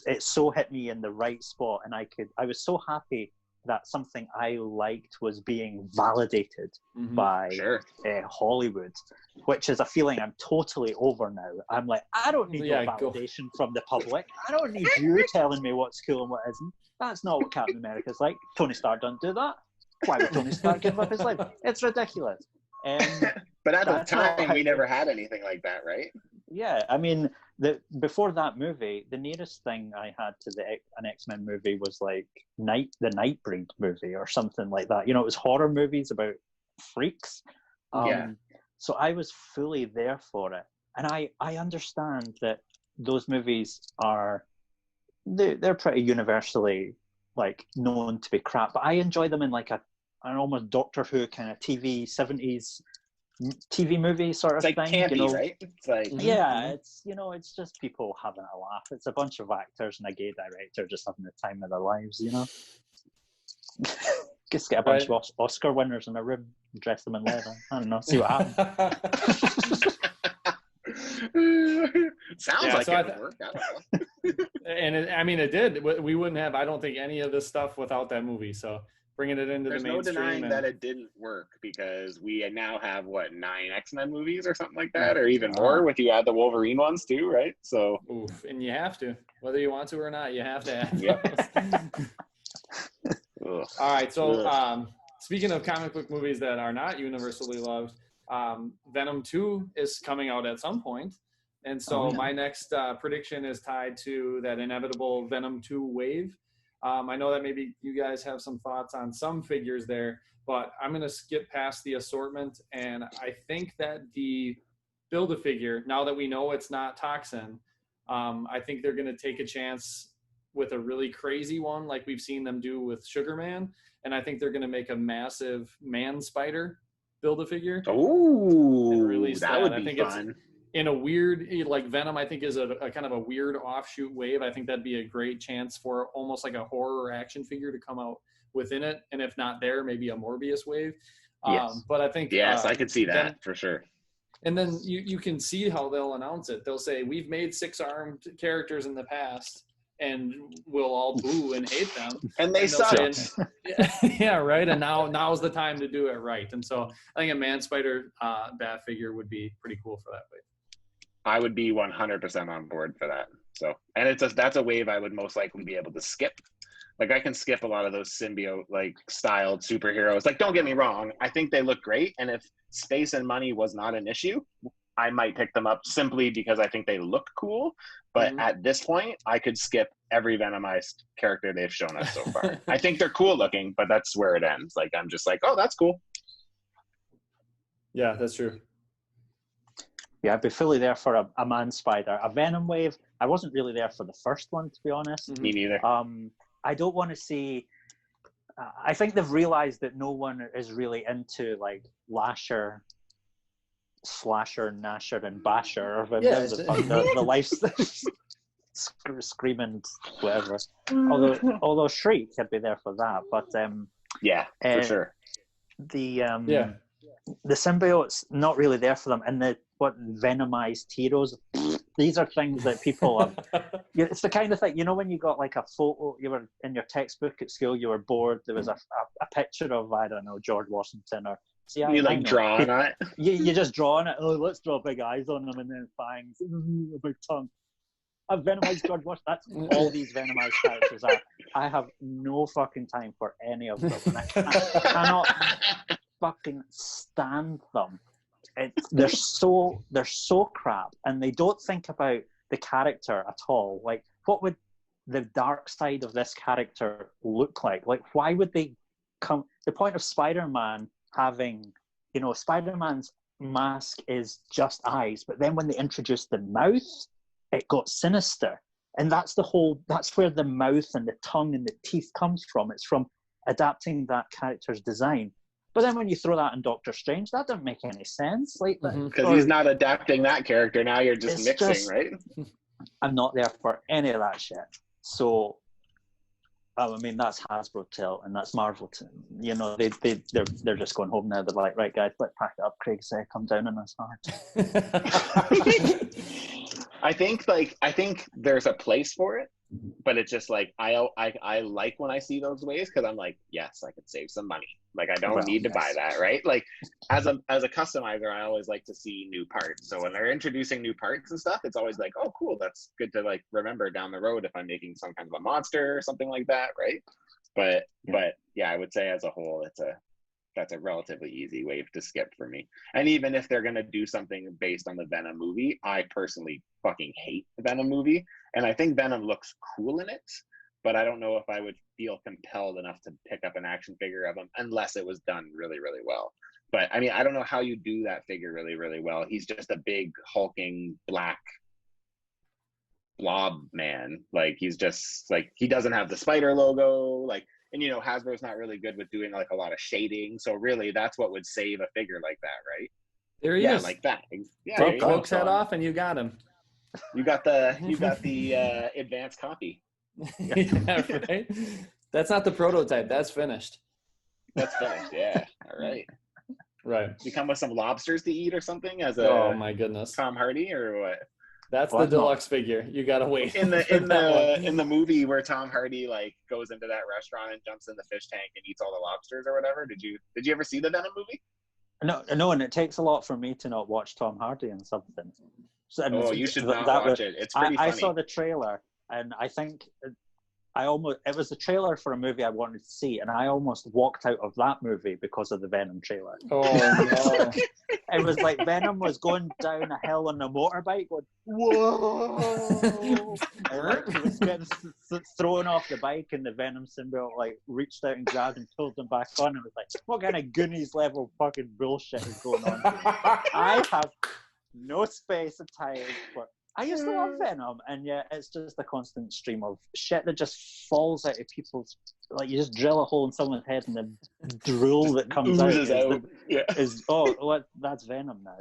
it so hit me in the right spot, and I was so happy that something I liked was being validated by Hollywood, which is a feeling I'm totally over now. I'm like, I don't need no validation from the public. I don't need you telling me what's cool and what isn't. That's not what Captain America's like. Tony Stark doesn't do that. Why would Tony Stark give up his life? It's ridiculous. But at the time, we never had anything like that, right? Yeah, I mean, before that movie, the nearest thing I had to an X-Men movie was like the Nightbreed movie or something like that. You know, it was horror movies about freaks. So I was fully there for it, and I understand that those movies they're pretty universally like known to be crap, but I enjoy them in like an almost Doctor Who kind of 70s TV movie sort of thing. It's like campy, right? It's like it's just people having a laugh. It's a bunch of actors and a gay director just having the time of their lives, you know. Just get a bunch of Oscar winners in a room, dress them in leather. I don't know, see what happens. Sounds like it would work. I don't know. And it did. We wouldn't have, I don't think, any of this stuff without that movie. So bringing it into the mainstream. There's no denying that it didn't work, because we now have 9 X-Men movies or something like that, or even more if you add the Wolverine ones too, right? So and you have to, whether you want to or not, you have to add those. All right, so speaking of comic book movies that are not universally loved, Venom 2 is coming out at some point. And so my next prediction is tied to that inevitable Venom 2 wave. I know that maybe you guys have some thoughts on some figures there, but I'm going to skip past the assortment. And I think that the Build-A-Figure, now that we know it's not Toxin, I think they're going to take a chance with a really crazy one like we've seen them do with Sugar Man. And I think they're going to make a massive man spider Build-A-Figure. Oh, And release that that. would I be think fun. it's in a weird, like Venom, I think is a kind of a weird offshoot wave. I think that'd be a great chance for almost like a horror action figure to come out within it. And if not there, maybe a Morbius wave. Yes. But I think Yes, I could see that then, for sure. and then you can see how they'll announce it. They'll say, we've made 6-armed characters in the past, and we'll all boo and hate them. And they sucked. Yeah, right. And now's the time to do it right. And so I think a Man Spider bat figure would be pretty cool for that wave. I would be 100% on board for that. So, and that's a wave I would most likely be able to skip. Like I can skip a lot of those symbiote like styled superheroes. Like, don't get me wrong, I think they look great. And if space and money was not an issue, I might pick them up simply because I think they look cool. But at this point, I could skip every Venomized character they've shown us so far. I think they're cool looking, but that's where it ends. Like, I'm just like, oh, that's cool. Yeah, that's true. Yeah, I'd be fully there for a Man Spider. A Venom wave, I wasn't really there for the first one, to be honest. Me neither. I don't want to see... I think they've realized that no one is really into, like, Lasher, Slasher, Nasher, and Basher, or the life screaming whatever. Although Shriek could be there for that, but yeah, for sure. The symbiotes not really there for them, and what Venomized heroes. These are things that people have. It's the kind of thing, you know, when you got like a photo, you were in your textbook at school, you were bored. There was a picture of, I don't know, George Washington or. See, you like drawing on it? You just draw on it. Oh, let's draw big eyes on them and then fangs, a big tongue. A Venomized George Washington. That's all these Venomized characters are. I have no fucking time for any of them. And I cannot fucking stand them. They're so crap, and they don't think about the character at all. Like, what would the dark side of this character look like? Like, why would they come? The point of Spider-Man having, you know, Spider-Man's mask is just eyes, but then when they introduced the mouth, it got sinister, and that's where the mouth and the tongue and the teeth comes from. It's from adapting that character's design. But then when you throw that in Doctor Strange, that doesn't make any sense. Like, because he's not adapting that character. Now you're just mixing, right? I'm not there for any of that shit. So, I mean, that's Hasbro tilt, and that's Marvel. You know, they're just going home now. They're like, right, guys, let's pack it up. Craig's come down on us hard. I think there's a place for it, but it's just like I like when I see those waves because I'm like, yes, I could save some money. Like, I don't need to buy that, right? Like, as a customizer, I always like to see new parts. So when they're introducing new parts and stuff, it's always like, oh, cool, that's good to like remember down the road if I'm making some kind of a monster or something like that, right? But yeah, I would say as a whole, that's a relatively easy wave to skip for me. And even if they're gonna do something based on the Venom movie, I personally fucking hate the Venom movie, and I think Venom looks cool in it. But I don't know if I would feel compelled enough to pick up an action figure of him unless it was done really, really well. But I mean, I don't know how you do that figure really, really well. He's just a big hulking black blob man. Like, he's just like, he doesn't have the spider logo. Like, and you know, Hasbro's not really good with doing like a lot of shading. So really, that's what would save a figure like that, right? There he is. Like that. Yeah. Take Cloak's head off, and you got him. You got the advanced copy. Yeah, right. That's not the prototype. That's finished. That's finished. Yeah. All right. Right. You come with some lobsters to eat or something as oh my goodness, Tom Hardy or what? That's the deluxe figure. You gotta wait. In the movie where Tom Hardy like goes into that restaurant and jumps in the fish tank and eats all the lobsters or whatever. Did you ever see the Venom movie? No, and it takes a lot for me to not watch Tom Hardy in something. So, you should not watch it. It's pretty funny. I saw the trailer, and I think it was the trailer for a movie I wanted to see, and I almost walked out of that movie because of the Venom trailer. Oh no. It was like Venom was going down a hill on a motorbike, going, whoa! And like, he was getting thrown off the bike, and the Venom symbiote like reached out and grabbed and pulled him back on. And it was like, what kind of Goonies level fucking bullshit is going on here? I have no space and time for I used to love Venom, and yet it's just a constant stream of shit that just falls out of people's. Like you just drill a hole in someone's head, and the drool that comes out Oozes out. That's Venom now.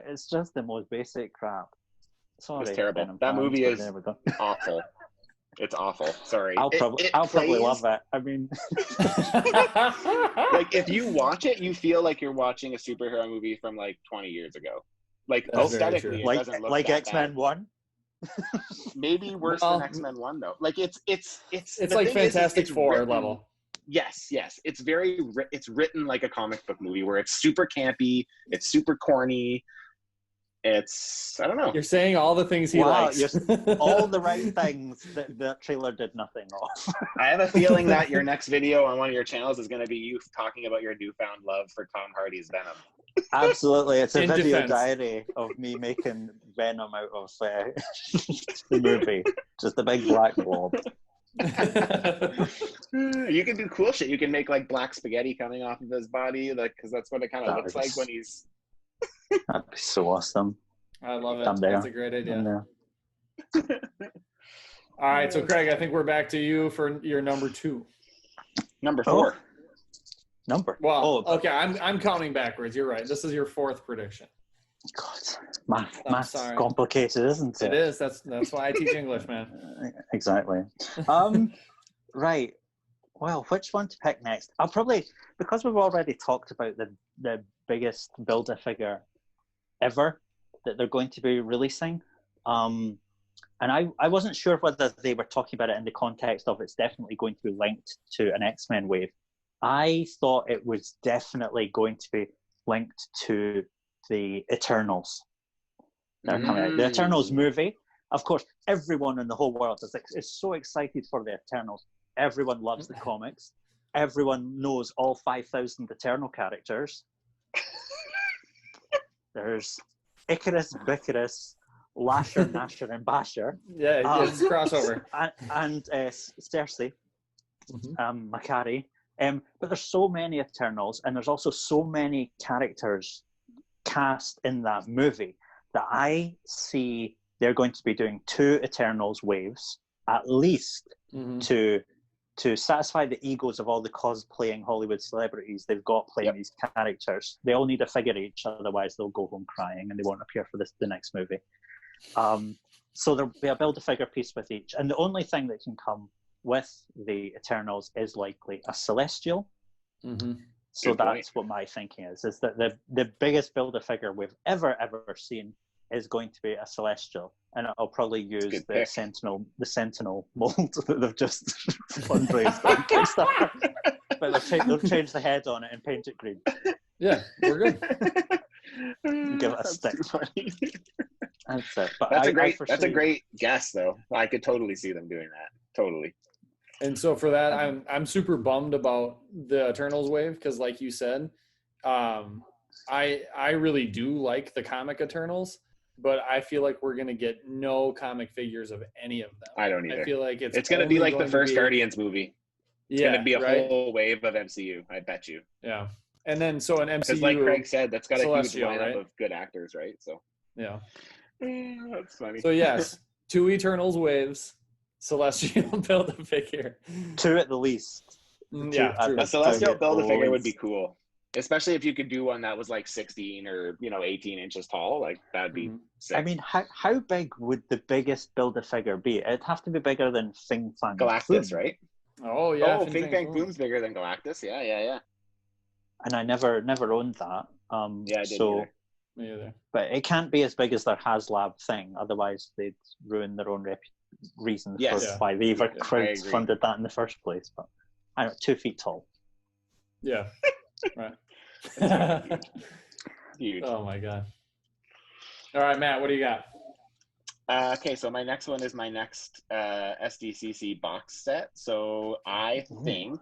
It's just the most basic crap. Sorry, It's terrible. Venom That fans, movie but is there we go. awful. It's awful. Sorry. I'll probably love it. I mean, like if you watch it, you feel like you're watching a superhero movie from like 20 years ago. Like That's very aesthetically, it like doesn't look like that X-Men bad. 1. Maybe worse than X-Men 1 though. Like it's like Fantastic Four written, level. Yes. It's it's written like a comic book movie where it's super campy, it's super corny. It's I don't know. You're saying all the things he likes. All the right things that the trailer did nothing of. I have a feeling that your next video on one of your channels is going to be you talking about your newfound love for Tom Hardy's Venom. Absolutely, it's a In video defense. diary of me making Venom out of the movie. Just a big black blob. You can do cool shit. You can make like black spaghetti coming off of his body, like because that's what it kind of looks like when he's. That'd be so awesome. I love it. I'm there. That's a great idea. I'm there. All right, so Craig, I think we're back to you for your number 2. Number 4. Number. Well, okay, I'm counting backwards. You're right. This is your 4th prediction. God, math's sorry. complicated, isn't it? It is. That's why I teach English, man. Exactly. Right. Well, which one to pick next? I'll probably, because we've already talked about the biggest Build-A-Figure ever that they're going to be releasing. And I wasn't sure whether they were talking about it in the context of it's definitely going to be linked to an X-Men wave. I thought it was definitely going to be linked to the Eternals that are coming out. The Eternals movie, of course, everyone in the whole world is so excited for the Eternals. Everyone loves the comics. Everyone knows all 5,000 Eternal characters. There's Icarus, Bicarus, Lasher, Nasher, and Basher. Yeah, it's crossover. And Cersei, Makari. But there's so many Eternals, and there's also so many characters cast in that movie that I see they're going to be doing 2 Eternals waves, at least, to satisfy the egos of all the cosplaying Hollywood celebrities they've got playing these characters. They all need a figure each, otherwise they'll go home crying and they won't appear for the next movie. So there'll be a Build-A-Figure piece with each. And the only thing that can come with the Eternals is likely a Celestial. So that's what my thinking is that the biggest Build-A-Figure we've ever seen is going to be a Celestial, and I'll probably use the Sentinel mold that they've just fundraised on Kickstarter. But they'll change the head on it and paint it green. Yeah, we're good. Give it a stick. That's it. But that's a great guess, though. I could totally see them doing that. Totally. And so for that, I'm super bummed about the Eternals wave because, like you said, I really do like the comic Eternals. But I feel like we're gonna get no comic figures of any of them. I don't either. I feel like it's gonna be like the first Guardians movie. It's gonna be a whole wave of MCU. I bet you. Yeah, and then so an MCU. Because like Craig said, that's got a huge lineup right? of good actors, right? So yeah, that's funny. So yes, 2 Eternals waves, Celestial Build-A-Figure. 2 at the least. Yeah, a Celestial Build-A-Figure would be cool. Especially if you could do one that was like 16 or 18 inches tall, like that'd be sick. I mean, how big would the biggest Build-A-Figure be? It'd have to be bigger than Fing Fang Galactus, Boom. right? Oh yeah, Fing Fang Boom's bigger than Galactus. Yeah. And I never owned that. Yeah, I didn't either. Me either. But it can't be as big as their HasLab thing, otherwise they'd ruin their own reason for why they even crowdfunded that in the first place. But I don't know, 2 feet tall. Yeah. Right. Huge. Oh my god. All right, Matt, what do you got? Okay, so my next one is my next SDCC box set. So I think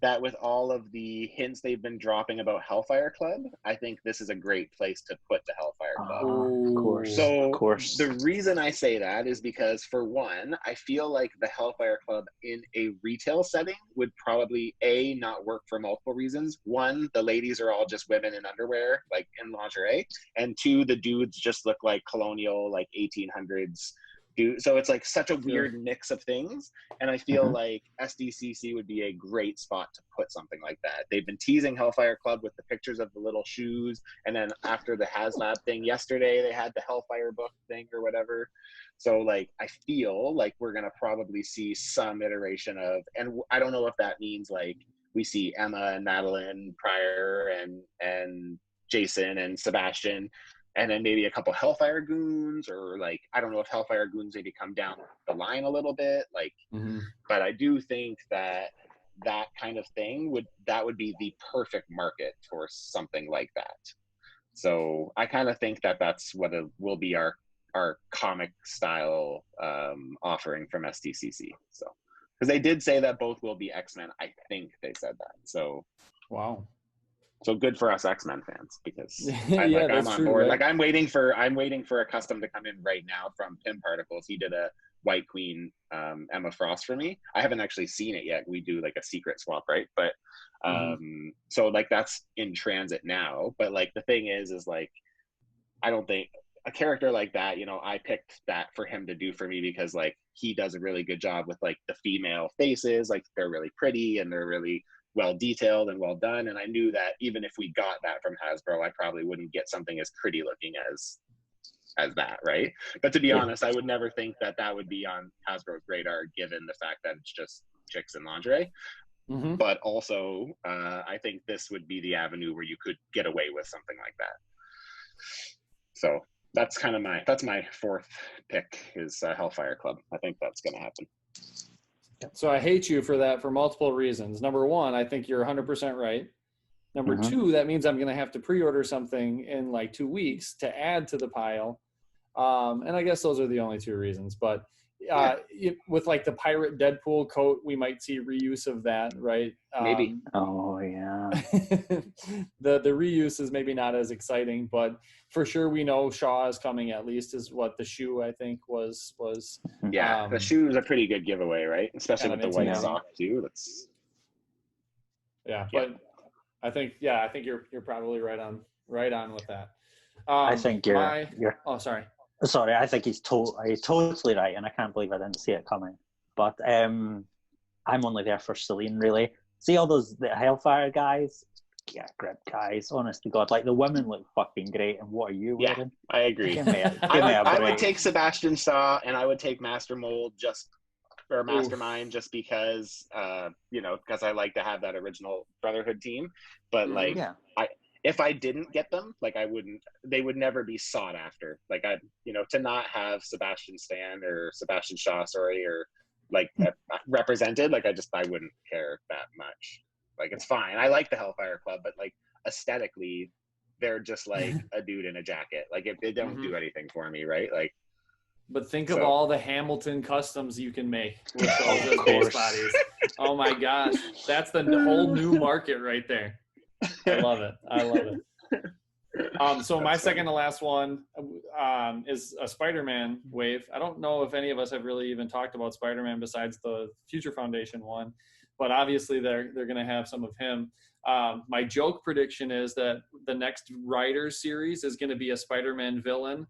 that with all of the hints they've been dropping about Hellfire Club, I think this is a great place to put the Hellfire Club. Of course. So Of course. the reason I say that is because, for one, I feel like the Hellfire Club in a retail setting would probably not work for multiple reasons. One, the ladies are all just women in underwear, like in lingerie, and two, the dudes just look like colonial, like 1800s. So it's like such a weird mix of things, and I feel like SDCC would be a great spot to put something like that. They've been teasing Hellfire Club with the pictures of the little shoes, and then after the HasLab thing yesterday, they had the Hellfire book thing or whatever. So like I feel like we're gonna probably see some iteration of, and I don't know if that means like we see Emma and Madeline Pryor and Jason and Sebastian, and then maybe a couple Hellfire goons, or like, I don't know if Hellfire goons maybe come down the line a little bit, like, but I do think that that kind of thing would be the perfect market for something like that. So I kind of think that that's what will be our comic style offering from SDCC. So, because they did say that both will be X-Men. I think they said that. So, wow. So good for us X-Men fans, because I'm on true, board. right? Like I'm waiting for a custom to come in right now from Pim Particles. He did a White Queen Emma Frost for me. I haven't actually seen it yet. We do like a secret swap, right? But so like that's in transit now. But like the thing is like I don't think a character like that, you know, I picked that for him to do for me because like he does a really good job with like the female faces, like they're really pretty and they're really well detailed and well done. And I knew that even if we got that from Hasbro, I probably wouldn't get something as pretty looking as that, right? But to be honest, I would never think that that would be on Hasbro's radar, given the fact that it's just chicks in lingerie. But also, I think this would be the avenue where you could get away with something like that. So that's kind of my fourth pick is Hellfire Club. I think that's going to happen. So I hate you for that for multiple reasons. Number one, I think you're 100% right. Number two, that means I'm going to have to pre-order something in like 2 weeks to add to the pile. And I guess those are the only two reasons. But with like the pirate Deadpool coat, we might see reuse of that, right? Maybe. Oh yeah. The reuse is maybe not as exciting, but for sure we know Shaw is coming. At least is what the shoe I think was. Yeah, the shoe is a pretty good giveaway, right? Especially with the white sock too. That's. But I think you're probably right on with that. I think you're. Oh, sorry. Sorry, I think he's totally right, and I can't believe I didn't see it coming. But I'm only there for Celine, really. See all the Hellfire guys? Yeah, grip guys. Honest to God, like the women look fucking great, and what are you wearing? I agree. Give me a break. I would take Sebastian Shaw, and I would take Mastermind just because, because I like to have that original Brotherhood team. But like, if I didn't get them, like they would never be sought after. Like to not have Sebastian Stan or Sebastian Shaw, or like represented, like I wouldn't care that much. Like it's fine. I like the Hellfire Club, but like aesthetically, they're just like a dude in a jacket. Like if they don't do anything for me, right? Like. But think of all the Hamilton customs you can make with those base bodies. Oh my gosh, that's the whole new market right there. I love it. So my second to last one is a Spider-Man wave. I don't know if any of us have really even talked about Spider-Man besides the Future Foundation one, but obviously they're going to have some of him. My joke prediction is that the next Riders series is going to be a Spider-Man villain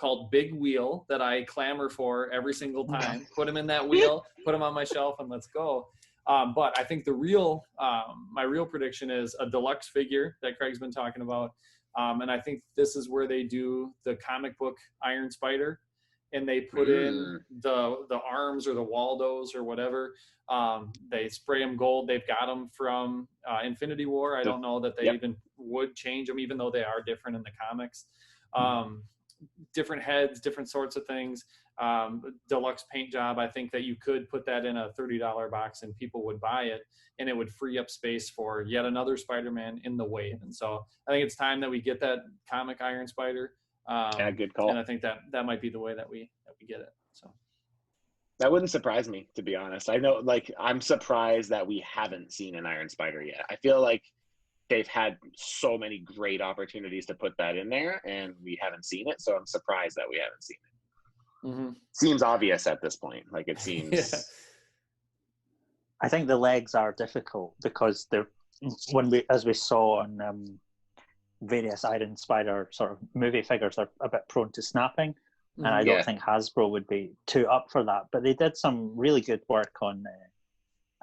called Big Wheel that I clamor for every single time. Put him in that wheel, put him on my shelf, and let's go. But I think my real prediction is a deluxe figure that Craig's been talking about. And I think this is where they do the comic book Iron Spider, and they put in the arms or the Waldos or whatever. They spray them gold. They've got them from Infinity War. I don't know that they even would change them, even though they are different in the comics. Different heads, different sorts of things. Deluxe paint job. I think that you could put that in a $30 box and people would buy it, and it would free up space for yet another Spider-Man in the wave. And so I think it's time that we get that comic Iron Spider. Good call. And I think that might be the way that we get it. So That wouldn't surprise me, to be honest. I know, like, I'm surprised that we haven't seen an Iron Spider yet. I feel like they've had so many great opportunities to put that in there, and we haven't seen it. So I'm surprised that we haven't seen it. Mm-hmm. Seems obvious at this point. Like, it seems. Yeah. I think the legs are difficult because they're as we saw on various Iron Spider sort of movie figures, are a bit prone to snapping. And I don't think Hasbro would be too up for that. But they did some really good work on,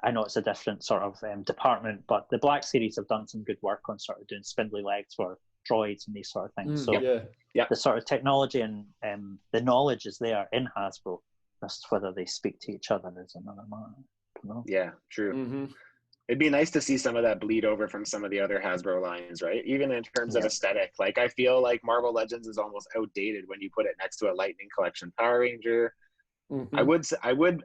I know it's a different sort of department, but the Black Series have done some good work on sort of doing spindly legs for droids and these sort of things. So the sort of technology and the knowledge is there in Hasbro. Just whether they speak to each other is another matter. Yeah, true. Mm-hmm. It'd be nice to see some of that bleed over from some of the other Hasbro lines, right? Even in terms of aesthetic. Like, I feel like Marvel Legends is almost outdated when you put it next to a Lightning Collection Power Ranger. Mm-hmm.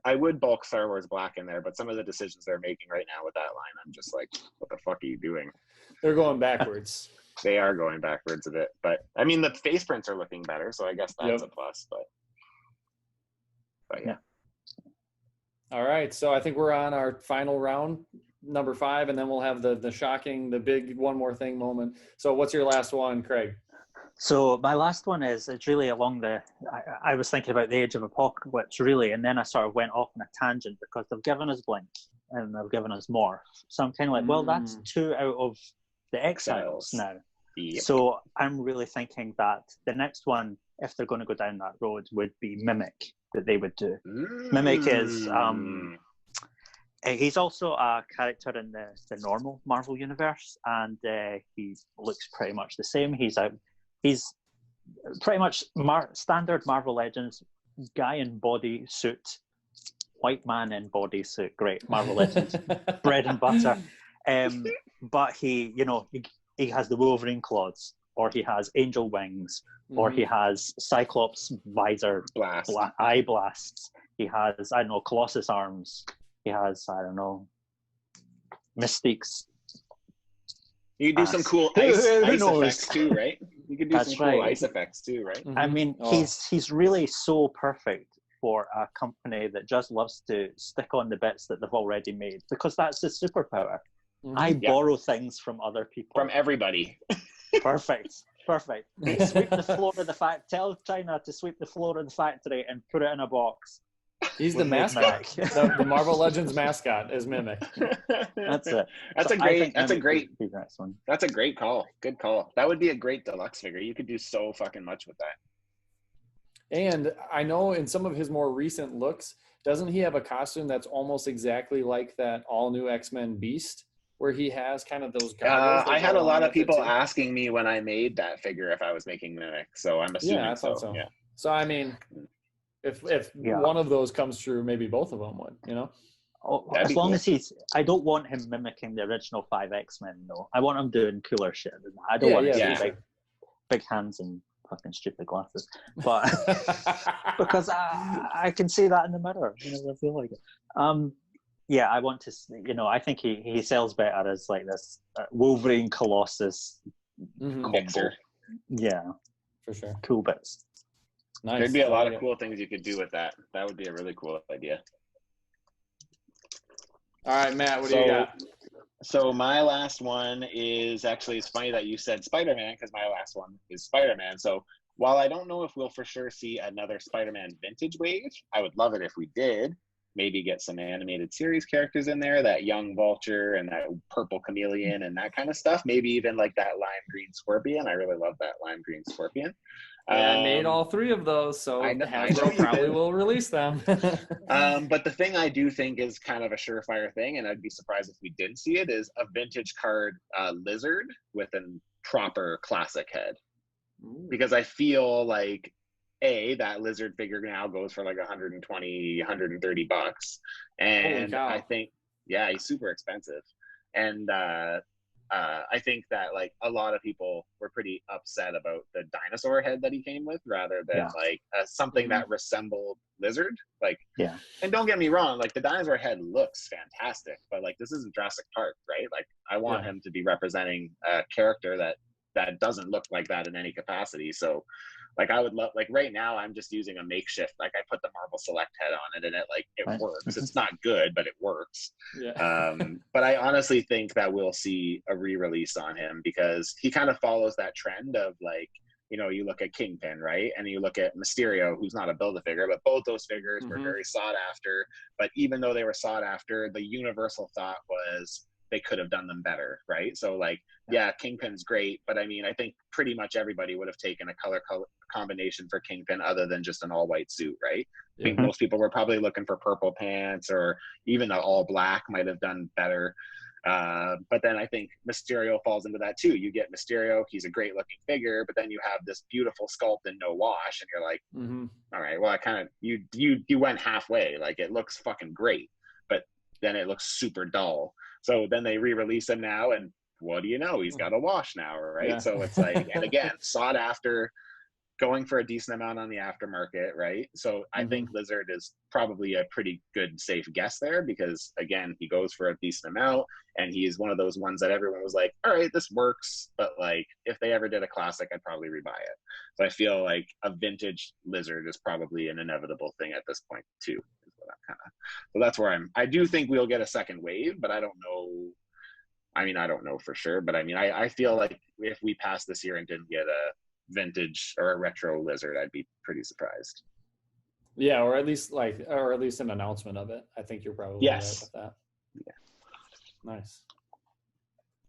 I would bulk Star Wars Black in there, but some of the decisions they're making right now with that line, I'm just like, what the fuck are you doing? They're going backwards. They are going backwards a bit, but I mean, the face prints are looking better, so I guess that's a plus. But yeah. All right, so I think we're on our final round, number 5, and then we'll have the shocking, the big one more thing moment. So what's your last one, Craig? So my last one it's really along I was thinking about the Age of Apocalypse, really, and then I sort of went off on a tangent because they've given us Blink and they've given us Morph. So I'm kind of like, well, that's 2 out of the Exiles now. Yep. So I'm really thinking that the next one, if they're going to go down that road, would be Mimic, that they would do. Mimic is... he's also a character in the normal Marvel universe, and he looks pretty much the same. He's pretty much standard Marvel Legends guy in bodysuit, white man in bodysuit. Great Marvel Legends, bread and butter. But he has the Wolverine claws, or he has angel wings, or he has Cyclops visor eye blasts. He has, I don't know, Colossus arms. He has, I don't know, Mystique's. You could do some cool ice effects too, right? You could do some cool ice effects too, right? Mm-hmm. I mean, he's really so perfect for a company that just loves to stick on the bits that they've already made, because that's the superpower. Mm-hmm. I borrow things from other people. From everybody. Perfect. Sweep the floor of the tell China to sweep the floor of the factory and put it in a box. He's the mascot. the Marvel Legends mascot is Mimic. That's it. That's a great call. Good call. That would be a great deluxe figure. You could do so fucking much with that. And I know in some of his more recent looks, doesn't he have a costume that's almost exactly like that all new X-Men Beast, where he has kind of those goggles? I had a lot of people asking me when I made that figure if I was making Mimic, so I'm assuming I thought so. Yeah. So I mean, if one of those comes true, maybe both of them would, as long as I don't want him mimicking the original 5 X-Men, though. I want him doing cooler shit than that. I don't want him to big hands and fucking stupid glasses. But because I can see that in the mirror. I feel like it. I want to, I think he sells better as like this Wolverine Colossus mixer. Yeah, for sure. Cool bits. Nice. There'd be a lot of cool things you could do with that. That would be a really cool idea. All right, Matt, what do you got? So my last one is actually, it's funny that you said Spider-Man, because my last one is Spider-Man. So while I don't know if we'll for sure see another Spider-Man vintage wave, I would love it if we did. Maybe get some animated series characters in there, that young Vulture and that purple chameleon and that kind of stuff. Maybe even like that lime green Scorpion. I really love that lime green Scorpion. I made all 3 of those, so Hasbro probably will release them. But the thing I do think is kind of a surefire thing, and I'd be surprised if we didn't see it, is a vintage card lizard with a proper classic head. Ooh. Because I feel like that lizard figure now goes for like 120, 130 bucks. And I think, he's super expensive. And I think that like a lot of people were pretty upset about the dinosaur head that he came with, rather than like something that resembled lizard. Like, and don't get me wrong, like the dinosaur head looks fantastic, but like this isn't Jurassic Park, right? Like I want him to be representing a character that doesn't look like that in any capacity. So Like I would love, like right now I'm just using a makeshift, like I put the Marvel Select head on it and it works. It's not good, but it works. Yeah. But I honestly think that we'll see a re-release on him because he kind of follows that trend of like, you know, you look at Kingpin, right? And you look at Mysterio, who's not a Build-A-Figure, but both those figures were very sought after. But even though they were sought after, the universal thought was they could have done them better, right? So like, yeah, Kingpin's great, but I mean, I think pretty much everybody would have taken a color combination for Kingpin other than just an all-white suit, right? I think most people were probably looking for purple pants, or even the all black might have done better. But then I think Mysterio falls into that too. You get Mysterio, he's a great looking figure, but then you have this beautiful sculpt and no wash, and you're like, all right, well, I kind of, you went halfway. Like it looks fucking great, but then it looks super dull. So then they re-release him now, and what do you know? He's got a wash now, right? Yeah. So it's like, and again, sought after, going for a decent amount on the aftermarket, right? So I think Lizard is probably a pretty good safe guess there because again, he goes for a decent amount and he's one of those ones that everyone was like, all right, this works, but like if they ever did a classic, I'd probably rebuy it. So I feel like a vintage Lizard is probably an inevitable thing at this point too. Is what I'm kind of, so that's where I do think we'll get a second wave, but I don't know. I mean, I don't know for sure, but I mean, I feel like if we passed this year and didn't get a vintage or a retro Lizard, I'd be pretty surprised. Yeah, or at least an announcement of it. I think you're probably right with that. Yeah. Nice.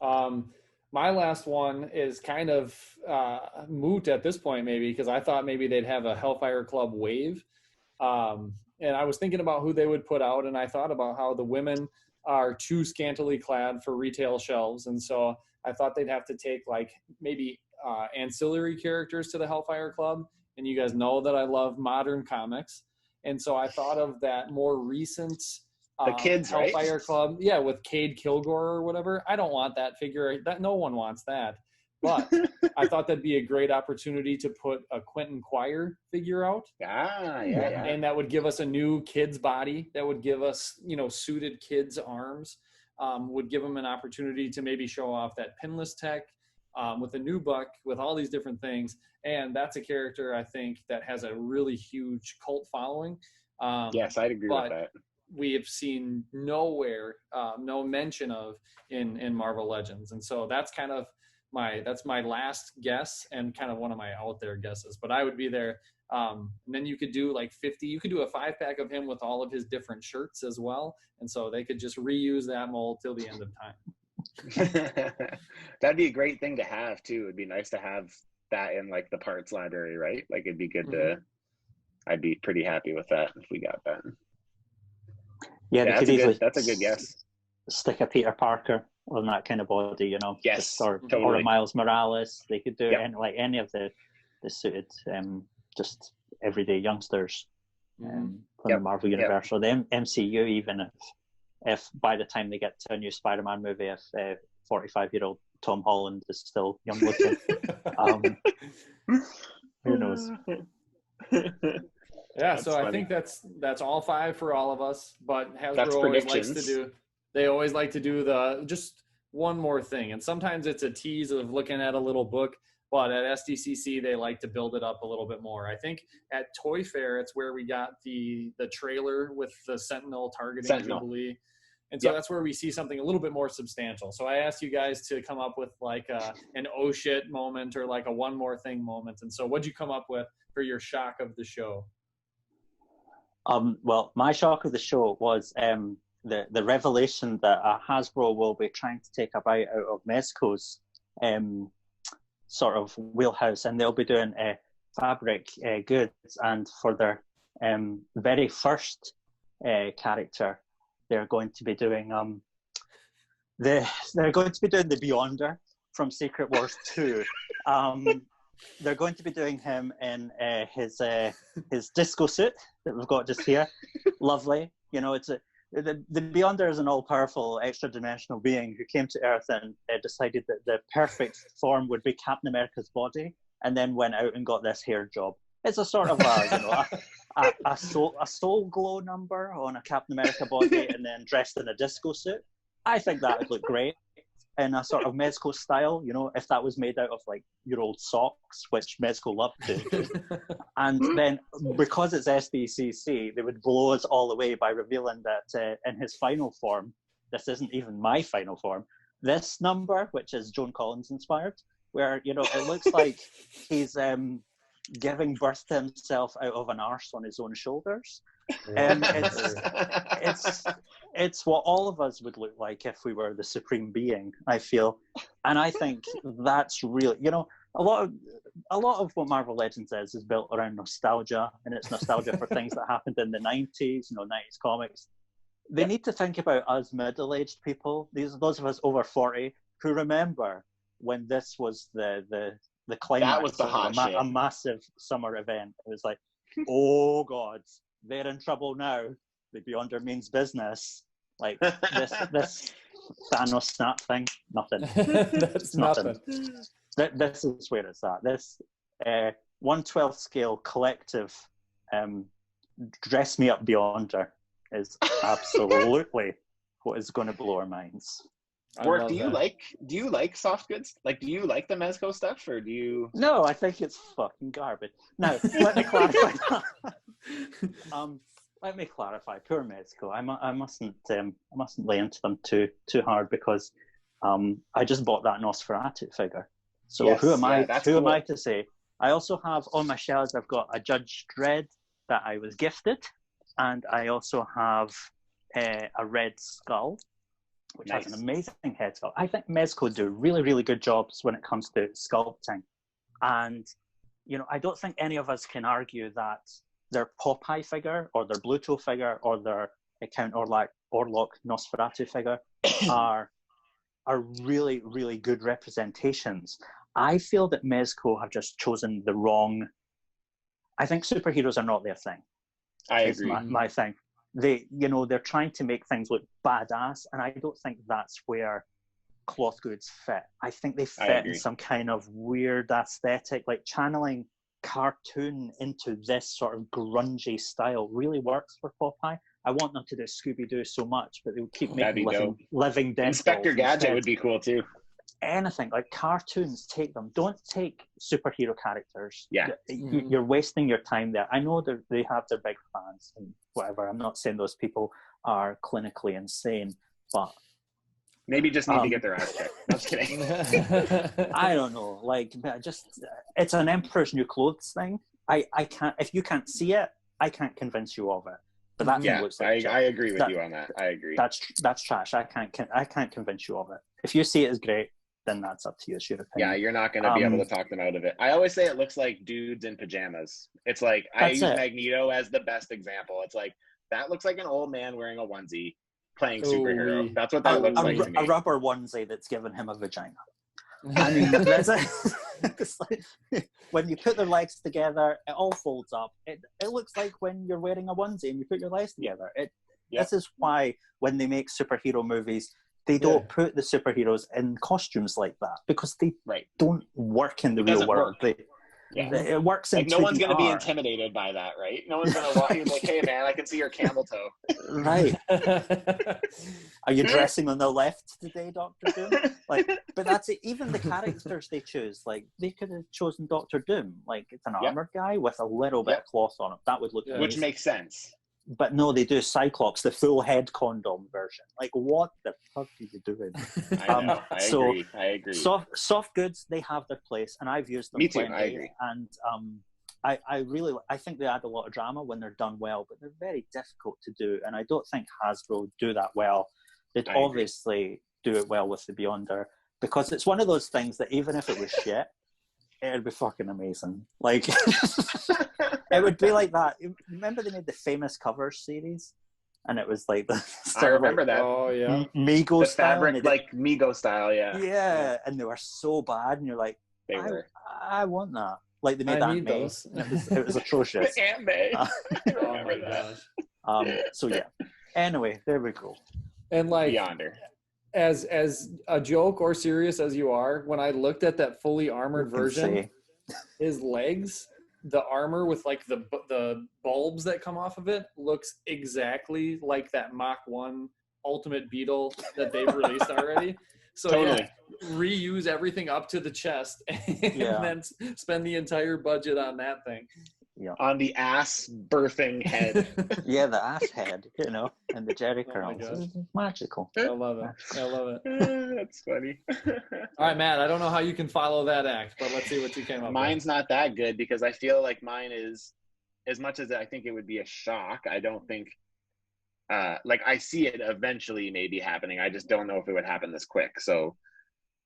My last one is kind of moot at this point, maybe, because I thought maybe they'd have a Hellfire Club wave. And I was thinking about who they would put out, and I thought about how the women are too scantily clad for retail shelves. And so I thought they'd have to take like maybe ancillary characters to the Hellfire Club. And you guys know that I love modern comics. And so I thought of that more recent the kids, Hellfire right? Club. Yeah, with Cade Kilgore or whatever. I don't want that figure. That no one wants that. But I thought that'd be a great opportunity to put a Quentin Quire figure out. Yeah. And that would give us a new kid's body. That would give us, suited kids' arms. Would give them an opportunity to maybe show off that pinless tech with a new buck, with all these different things. And that's a character, I think, that has a really huge cult following. Yes, I'd agree with that. We have seen nowhere, no mention of in Marvel Legends. And so that's kind of my last guess and kind of one of my out there guesses. But I would be there. And then you could do like 50, you could do a 5-pack of him with all of his different shirts as well. And so they could just reuse that mold till the end of time. That'd be a great thing to have too. It'd be nice to have that in like the parts library, right? Like it'd be good to, I'd be pretty happy with that if we got that. Yeah, that's a good guess. Stick a Peter Parker on that kind of body, Yes, or a Miles Morales. They could do any of the suited just everyday youngsters from the Marvel Universe or the MCU, even if by the time they get to a new Spider-Man movie, if 45-year-old Tom Holland is still young looking, who knows? Yeah, so funny. I think that's all 5 for all of us. But Hasbro always likes to do. They always like to do just one more thing, and sometimes it's a tease of looking at a little book. But at SDCC, they like to build it up a little bit more. I think at Toy Fair, it's where we got the trailer with the Sentinel targeting Jubilee. And so that's where we see something a little bit more substantial. So I asked you guys to come up with like an oh shit moment or like a one more thing moment. And so what'd you come up with for your shock of the show? Well, my shock of the show was the revelation that Hasbro will be trying to take a bite out of Mezco's sort of wheelhouse, and they'll be doing fabric goods. And for their very first character, they're going to be doing the Beyonder from Secret Wars 2. They're going to be doing him in his disco suit that we've got just here. Lovely, it's the Beyonder is an all-powerful, extra-dimensional being who came to Earth and decided that the perfect form would be Captain America's body, and then went out and got this hair job. It's a sort of a soul glow number on a Captain America body, and then dressed in a disco suit. I think that would look great. in a sort of Mezco style, you know, if that was made out of like your old socks, which Mezco loved to do. And then because it's SDCC, they would blow us all away by revealing that in his final form, this isn't even my final form. This number, which is Joan Collins inspired, where, you know, it looks like he's giving birth to himself out of an arse on his own shoulders. It's what all of us would look like if we were the supreme being, I feel. And I think that's really, you know, a lot of what Marvel Legends is built around nostalgia, and it's nostalgia for things that happened in the 90s, you know, 90s comics. They need to think about us middle-aged people, those of us over 40, who remember when this was the climax. That was the hot shit. A massive summer event. It was like, oh God, they're in trouble now. The Beyonder means business. Like this Thanos snap thing, nothing. That's nothing. This is where it's at. This 1/12 scale collective dress me up Beyonder is absolutely what is going to blow our minds. Or do you like soft goods? Like, do you like the Mezco stuff, or do you? No, I think it's fucking garbage. Now, let me clarify that. Let me clarify. Poor Mezco. I mustn't lay into them too hard, because I just bought that Nosferatu figure. So yes, who am I? Who cool. am I to say? I also have on my shelves. I've got a Judge Dredd that I was gifted, and I also have a Red Skull, which has an amazing head sculpt. I think Mezco do really, really good jobs when it comes to sculpting. And, you know, I don't think any of us can argue that their Popeye figure or their Bluto figure or their Count Orlok Nosferatu figure are really, really good representations. I feel that Mezco have just chosen the wrong... I think superheroes are not their thing. I agree. It's my thing. They're trying to make things look badass, and I don't think that's where cloth goods fit. I think they fit in some kind of weird aesthetic, like channeling cartoon into this sort of grungy style really works for Popeye. I want them to do Scooby-Doo so much, but they will keep making living dead Inspector Gadget would be cool too. Anything like cartoons, take them. Don't take superhero characters. Yeah, you're wasting your time there. I know they have their big fans and whatever. I'm not saying those people are clinically insane, but maybe just need to get their ass checked. I'm just kidding. I don't know. Like, just it's an Emperor's New Clothes thing. I can't. If you can't see it, I can't convince you of it. But that thing looks like I agree with you on that. I agree. That's trash. I can't convince you of it. If you see it as great, then that's up to you. It's your opinion. Yeah, you're not going to be able to talk them out of it. I always say it looks like dudes in pajamas. It's like, I use Magneto as the best example. It's like, that looks like an old man wearing a onesie playing superhero. That's what that looks like to me. A rubber onesie that's given him a vagina. I mean, it's like, when you put their legs together, it all folds up. It looks like when you're wearing a onesie and you put your legs together. This is why when they make superhero movies, they don't put the superheroes in costumes like that, because they don't work in the real world. It works in like no one's going to be art. Intimidated by that, right? No one's going to walk in like, hey man, I can see your camel toe. Right. Are you dressing on the left today, Dr. Doom? Like, but that's it. Even the characters they choose, like they could have chosen Dr. Doom. Like, it's an armored guy with a little bit of cloth on it. That would look amazing. Which makes sense. But no, they do Cyclops, the full head condom version. Like, what the fuck are you doing? I know. I agree. Soft goods, they have their place, and I've used them. Me too. Plenty, I agree. And I think they add a lot of drama when they're done well, but they're very difficult to do. And I don't think Hasbro do that well. They'd obviously do it well with the Beyonder, because it's one of those things that even if it was shit, it'd be fucking amazing. Like, it would be like that. Remember they made the Famous Covers series? And it was like the I remember that. Oh, yeah. Mego style. Fabric, like Mego style, yeah. Yeah, and they were so bad, and you're like, I want that. Like, they made Aunt May. It was atrocious. Aunt May. Oh my gosh. So yeah. Anyway, there we go. And like, Beyonder. As a joke or serious as you are, when I looked at that fully armored version, his legs, the armor with like the bulbs that come off of it, looks exactly like that Mach 1 Ultimate Beetle that they've released already. So Totally. yeah, reuse everything up to the chest and then spend the entire budget on that thing. Yeah. On the ass birthing head. Yeah, the ass head, you know, and the jerry Oh my curls. gosh. It's magical. I love it. I love it. That's funny. All right, Matt, I don't know how you can follow that act, but let's see what you came up Mine's not that good because I feel like mine is, as much as I think it would be a shock, I don't think, like I see it eventually maybe happening. I just don't know if it would happen this quick. So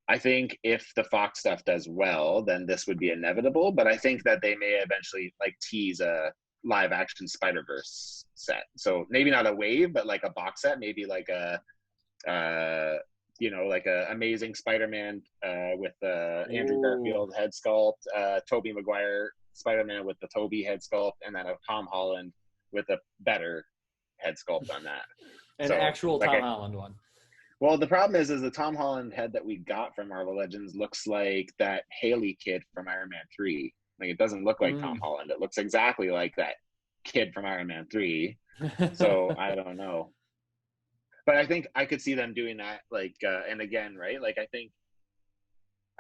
I think if the Fox stuff does well, then this would be inevitable. But I think that they may eventually like tease a live action Spider-Verse set. So maybe not a wave, but like a box set, maybe like a, like a Amazing Spider-Man with Andrew Garfield head sculpt, Tobey Maguire Spider-Man with the Tobey head sculpt, and then a Tom Holland with a better head sculpt on that. An actual Tom Holland one. Well, the problem is the Tom Holland head that we got from Marvel Legends looks like that Haley kid from Iron Man 3. Like, it doesn't look like Tom Holland. It looks exactly like that kid from Iron Man 3. So I don't know. But I think I could see them doing that. Like, and again, right? Like, I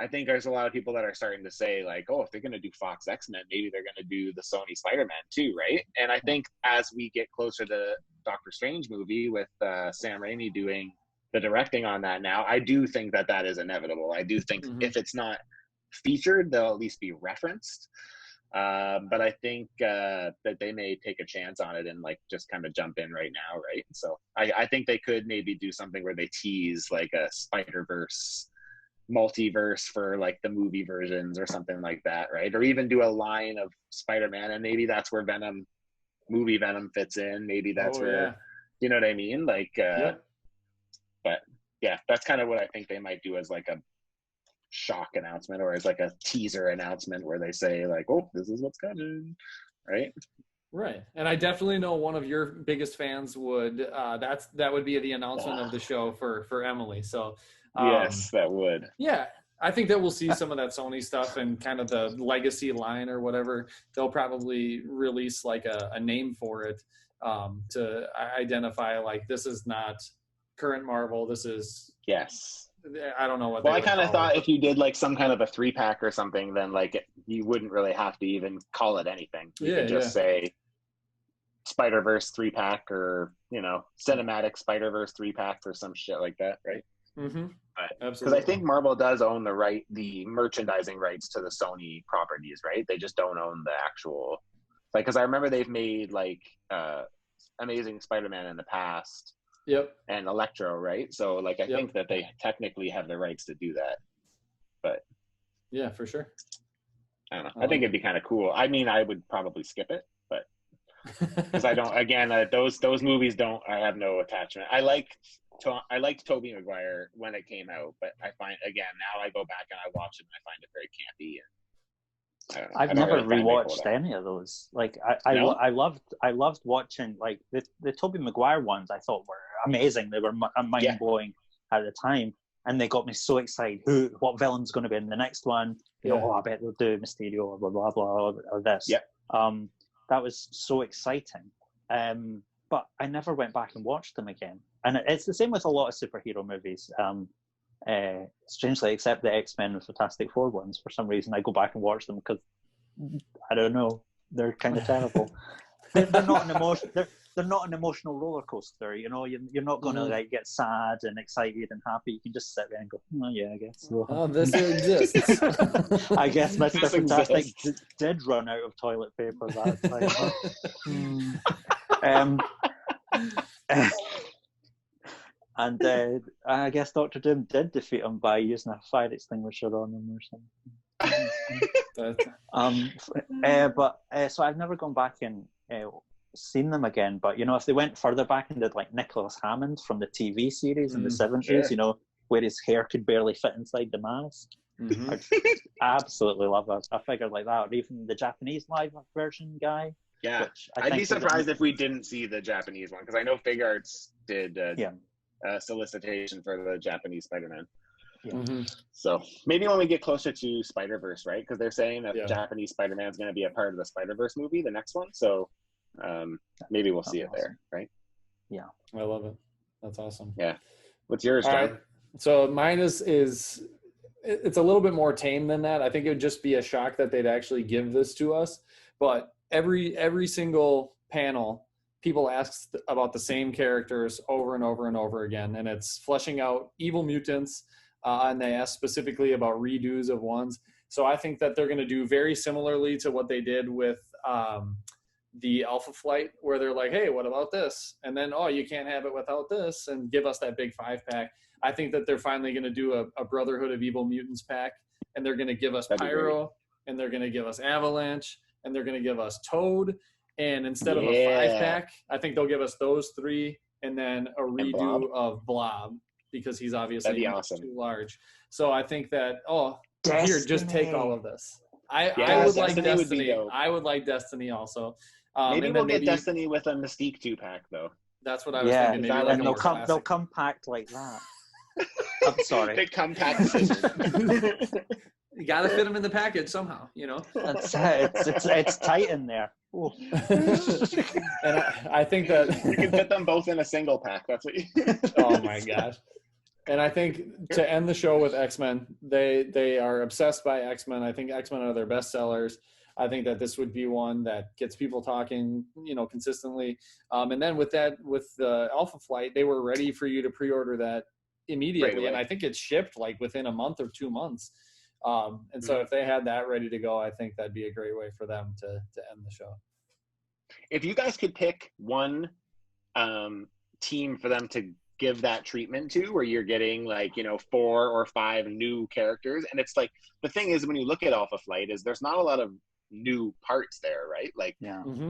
think there's a lot of people that are starting to say, like, oh, if they're going to do Fox X-Men, maybe they're going to do the Sony Spider-Man too, right? And I think as we get closer to Doctor Strange movie with Sam Raimi doing the directing on that now, I do think that is inevitable. I do think if it's not featured, they'll at least be referenced. But I think that they may take a chance on it and like just kind of jump in right now, right? So I think they could maybe do something where they tease like a Spider-Verse multiverse for like the movie versions or something like that, right? Or even do a line of Spider-Man, and maybe that's where movie Venom fits in. Maybe that's you know what I mean? Like, but yeah, that's kind of what I think they might do as like a shock announcement or as like a teaser announcement where they say like, oh, this is what's coming, right? Right. And I definitely know one of your biggest fans would that would be the announcement of the show for Emily. So yes, that would. Yeah, I think that we'll see some of that Sony stuff and kind of the legacy line or whatever. They'll probably release like a name for it to identify like this is not current Marvel. This is I don't know what. Well, I kind of thought if you did like some kind of a 3-pack or something, then like you wouldn't really have to even call it anything. You could just say Spider-Verse 3-pack or cinematic Spider-Verse 3-pack or some shit like that, right? Mm-hmm. Because I think Marvel does own the merchandising rights to the Sony properties, right? They just don't own the actual, like, because I remember they've made like Amazing Spider-Man in the past. Yep. And Electro, right? So like I think that they technically have the rights to do that. But yeah, for sure. I don't know. I think it'd be kind of cool. I mean, I would probably skip it, but because I don't. Again, those movies don't. I have no attachment. I liked Tobey Maguire when it came out, but I find again now I go back and I watch it and I find it very campy. And I've never rewatched any of those. Like I loved watching like the Tobey Maguire ones. I thought were amazing. They were mind blowing at the time, and they got me so excited. What villain's going to be in the next one? I bet they'll do Mysterio or blah blah blah or this. Yeah. That was so exciting. But I never went back and watched them again. And it's the same with a lot of superhero movies. Strangely, except the X-Men and Fantastic Four ones, for some reason I go back and watch them because I don't know, they're kind of terrible. They're not an emotion. They're not an emotional roller coaster. You're not going to like get sad and excited and happy. You can just sit there and go, oh yeah, I guess. Oh, this exists. I guess Mr. Fantastic did run out of toilet paper that time. And I guess Dr. Doom did defeat him by using a fire extinguisher on him or something. So I've never gone back and seen them again. But if they went further back and did like Nicholas Hammond from the TV series in the 70s, where his hair could barely fit inside the mask, I'd absolutely love a figure like that. Or even the Japanese live version guy. Yeah, I'd be surprised if we didn't see the Japanese one because I know Fig Arts did. Solicitation for the Japanese Spider-Man. So maybe when we get closer to Spider-Verse, right? Because they're saying that Japanese Spider-Man is going to be a part of the Spider-Verse movie, the next one. So maybe we'll see it there, right? Yeah, I love it. That's awesome. Yeah. What's yours, John? All right. So mine is it's a little bit more tame than that. I think it would just be a shock that they'd actually give this to us. But every single panel, people ask about the same characters over and over and over again, and it's fleshing out evil mutants, and they ask specifically about redos of ones. So I think that they're going to do very similarly to what they did with the Alpha Flight, where they're like, hey, what about this? And then, oh, you can't have it without this, and give us that big 5-pack. I think that they're finally going to do a Brotherhood of Evil Mutants pack, and they're going to give us Pyro, and they're going to give us Avalanche, and they're going to give us Toad. And instead of a 5-pack, I think they'll give us those 3, and then a redo of Blob, because he's obviously too large. So I think that, Destiny. Here, just take all of this. I would like Destiny. I would like Destiny also. Maybe we'll get Destiny with a Mystique 2-pack, though. That's what I was thinking. Maybe and they'll come packed like that. I'm sorry. They come packed. You got to fit them in the package somehow, you know. It's tight in there. And I think that you can fit them both in a single pack. That's what you. Oh my gosh. And I think to end the show with X-Men, they are obsessed by X-Men. I think X-Men are their best sellers. I think that this would be one that gets people talking, you know, consistently. And then with the Alpha Flight, they were ready for you to pre-order that immediately. And I think it's shipped like within a month or 2 months. And so if they had that ready to go, I think that'd be a great way for them to end the show. If you guys could pick one team for them to give that treatment to, where you're getting like, you know, 4 or 5 new characters, and it's like, the thing is, when you look at Alpha Flight, is there's not a lot of new parts there, right? Like,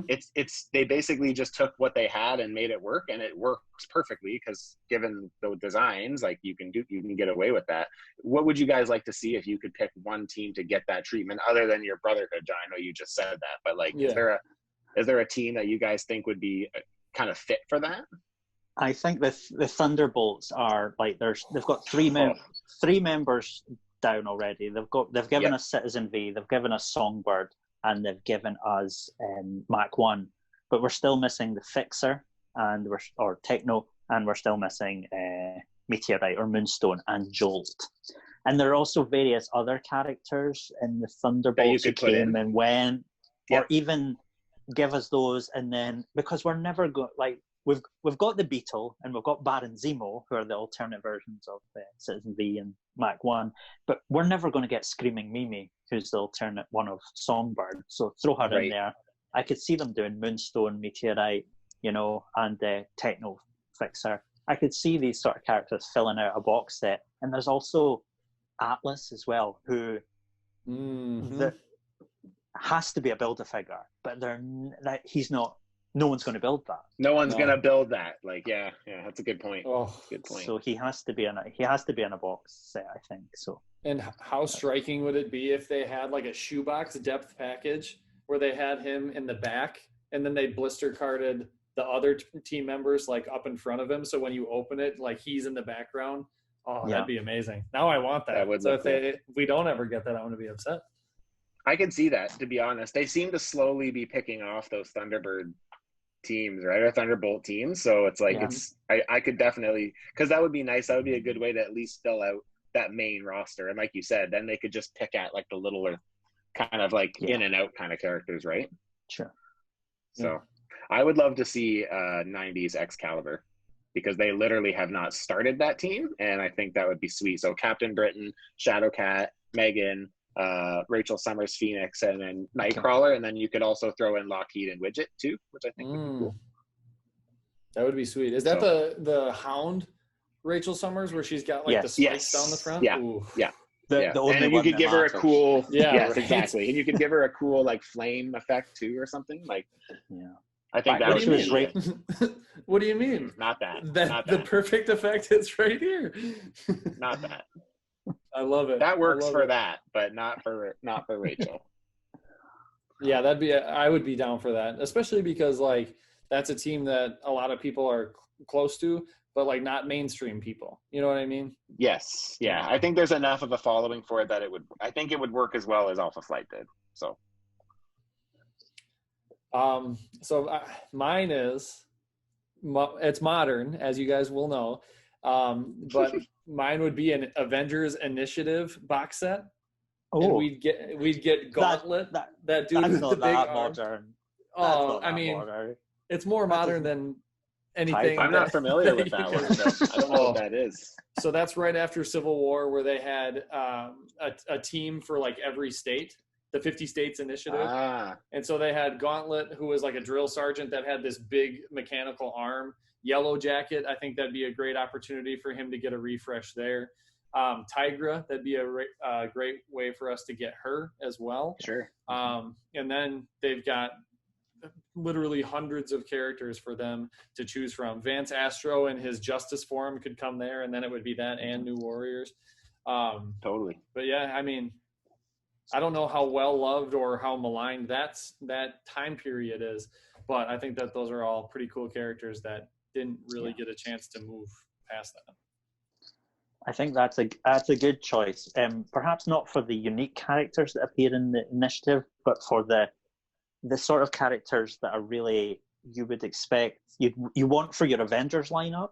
it's they basically just took what they had and made it work, and it works perfectly, because given the designs, like, you can get away with that. What would you guys like to see if you could pick one team to get that treatment, other than your Brotherhood, John? I know you just said that, but like, is there a team that you guys think would be kind of fit for that? I think the Thunderbolts are like, they've got three members down already. They've given us Citizen V, they've given us Songbird, and they've given us Mach 1, but we're still missing the Fixer or Techno, and we're still missing Meteorite or Moonstone and Jolt. And there are also various other characters in the Thunderbolts who came and went, or even give us those, and then, because we're never going, like, we've got the Beetle and we've got Baron Zemo, who are the alternate versions of Citizen V and Mach 1, but we're never going to get Screaming Mimi, who's the alternate one of Songbird. So throw her in there. I could see them doing Moonstone, Meteorite, you know, and Techno Fixer. I could see these sort of characters filling out a box set. And there's also Atlas as well, who has to be a Build-A-Figure, but he's not. No one's going to build that. No one's going to build that. Like, yeah, that's a good point. Oh, good point. So he has to be in a box set, I think. So. And how striking would it be if they had like a shoebox depth package where they had him in the back, and then they blister carded the other team members like up in front of him, so when you open it, like, he's in the background. Oh, that'd be amazing. Now I want that. So if we don't ever get that, I'm going to be upset. I can see that, to be honest. They seem to slowly be picking off those Thunderbird teams, right, or Thunderbolt teams. So it's like, I could definitely, because that would be nice. That would be a good way to at least fill out that main roster. And like you said, then they could just pick at like the littler kind of like in and out kind of characters, right? Sure. So I would love to see 90s Excalibur, because they literally have not started that team, and I think that would be sweet. So Captain Britain, Shadowcat, Megan, Rachel Summers, Phoenix, and then Nightcrawler, and then you could also throw in Lockheed and Widget too, which I think would be cool. That would be sweet. Is that the Hound Rachel Summers, where she's got like the spikes down the front? And then you could give her a cool exactly, and you could give her a cool like flame effect too, or something like. I think that would be great. What do you mean? Not that. Not the perfect effect is right here. Not that. I love it. That works for that, but not for Rachel. Yeah, I would be down for that, especially because like that's a team that a lot of people are close to, but like not mainstream people. You know what I mean? Yes. Yeah. I think there's enough of a following for it that I think it would work as well as Alpha Flight did. So. Mine is, it's modern, as you guys will know. But mine would be an Avengers Initiative box set. And Oh, we'd get Gauntlet, that dude that's with not the big that arm. modern. Oh, I mean, modern. it's more modern than anything. I'm not familiar with that one. So I don't know what that is. So that's right after Civil War, where they had a team for like every state, the 50 States Initiative. And so they had Gauntlet, who was like a drill sergeant that had this big mechanical arm. Yellow Jacket, I think that'd be a great opportunity for him to get a refresh there. Tigra, that'd be a great way for us to get her as well. Sure. And then they've got literally hundreds of characters for them to choose from. Vance Astro and his Justice form could come there, and then it would be that and New Warriors. Totally. But yeah, I mean, I don't know how well loved or how maligned that time period is, but I think that those are all pretty cool characters that didn't really get a chance to move past that. I think that's a good choice. Perhaps not for the unique characters that appear in the initiative, but for the sort of characters that are really you would expect you want for your Avengers lineup,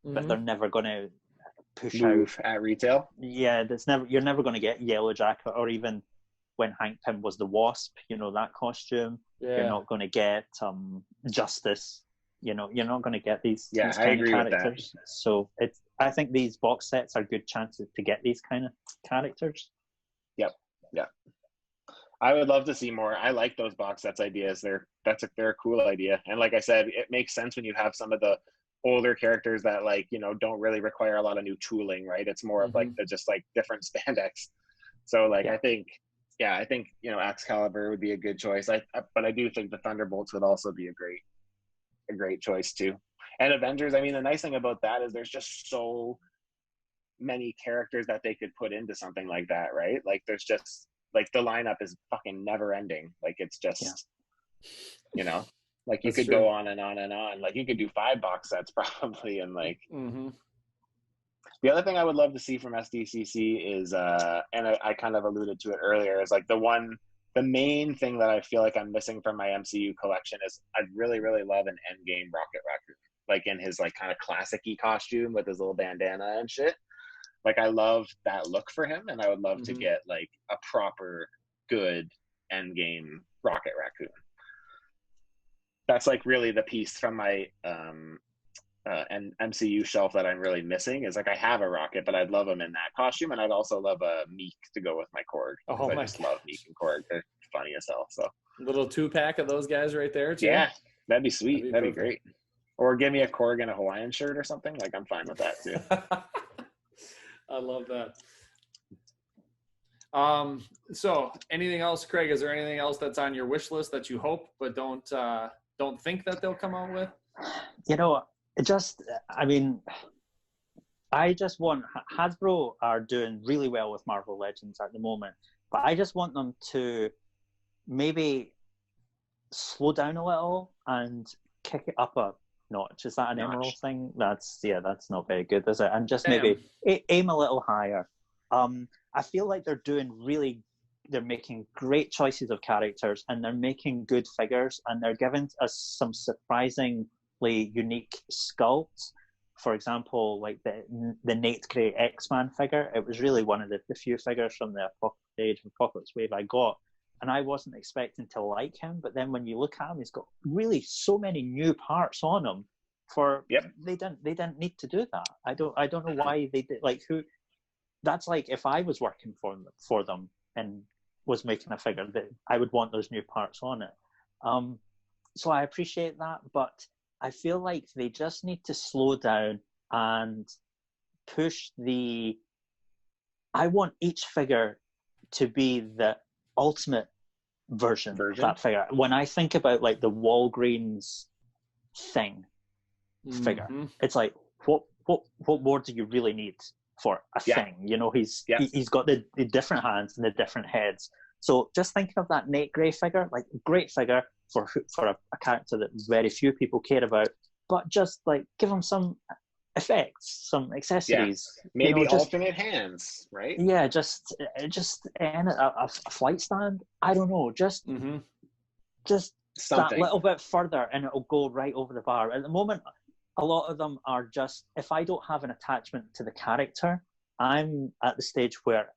but they're never going to push Move out at retail. Yeah, you're never going to get Yellow Jacket, or even when Hank Pym was the Wasp, that costume. Yeah. You're not going to get Justice. You're not going to get these I kind of agree with characters. So I think these box sets are good chances to get these kind of characters. Yep. Yeah. I would love to see more. I like those box sets ideas. They're a cool idea. And like I said, it makes sense when you have some of the older characters that don't really require a lot of new tooling, right? It's more of like just like different spandex. So I think Excalibur would be a good choice. But I do think the Thunderbolts would also be a great choice too. And Avengers, I mean, the nice thing about that is there's just so many characters that they could put into something like that, right? Like there's just the lineup is fucking never ending. Like it's just you could go on and on and on. Like you could do 5 box sets probably, and the other thing I would love to see from SDCC is and I kind of alluded to it earlier, is the main thing that I feel like I'm missing from my MCU collection is I'd really, really love an Endgame Rocket Raccoon, like in his kind of classic-y costume with his little bandana and shit. Like I love that look for him, and I would love to get a proper good Endgame Rocket Raccoon. That's really the piece from my MCU shelf that I'm really missing, is I have a Rocket, but I'd love him in that costume, and I'd also love a Meek to go with my Korg. I just love Meek and Korg. They're funny as hell. So little 2-pack of those guys right there too. Yeah, that'd be sweet. That'd be great. Or give me a Korg and a Hawaiian shirt or something. I'm fine with that too. I love that. So anything else, Craig? Is there anything else that's on your wish list that you hope but don't think that they'll come out with? I just want Hasbro are doing really well with Marvel Legends at the moment, but I just want them to maybe slow down a little and kick it up a notch. Is that an Emerald thing? That's not very good, is it? And just maybe aim a little higher. I feel like they're making great choices of characters, and they're making good figures, and they're giving us some surprisingly unique sculpts. For example, the Nate Gray X-Man figure, it was really one of the few figures from the Age of Apocalypse wave I got, and I wasn't expecting to like him, but then when you look at him, he's got really so many new parts on him. They didn't need to do that. I don't know why they did. That's if I was working for them and was making a figure, that I would want those new parts on it. So I appreciate that, but I feel like they just need to slow down and push I want each figure to be the ultimate version of that figure. When I think about the Walgreens thing figure, it's what more do you really need for a thing? He's got the different hands and the different heads. So just thinking of that Nate Gray figure, great figure for a character that very few people care about, but just give him some effects, some accessories. Yeah. Maybe alternate hands, right? Yeah, just and a flight stand. I don't know, just something. that little bit further, and it'll go right over the bar. At the moment, a lot of them are just, if I don't have an attachment to the character, I'm at the stage where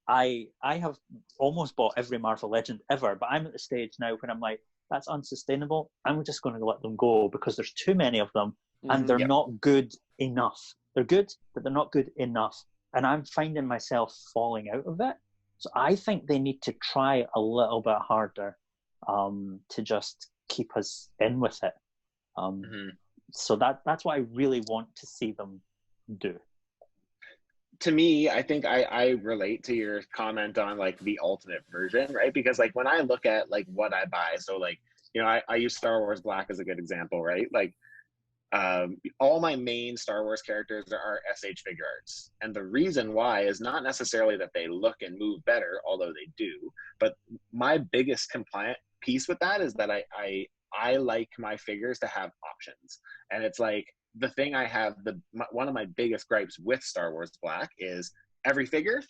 I have almost bought every Marvel Legend ever, but I'm at the stage now where I'm like, that's unsustainable. I'm just going to let them go because there's too many of them and they're not good enough. They're good, but they're not good enough. And I'm finding myself falling out of it. So I think they need to try a little bit harder to just keep us in with it. So that's what I really want to see them do. To me, I think I relate to your comment on like the ultimate version, right? Because like when I look at like what I buy, so like, you know, I use Star Wars Black as a good example, right? Like all my main Star Wars characters are SH figure arts. And the reason why is not necessarily that they look and move better, although they do, but my biggest compliant piece with that is that I like my figures to have options. And it's like, the thing I have, one of my biggest gripes with Star Wars Black is every figure,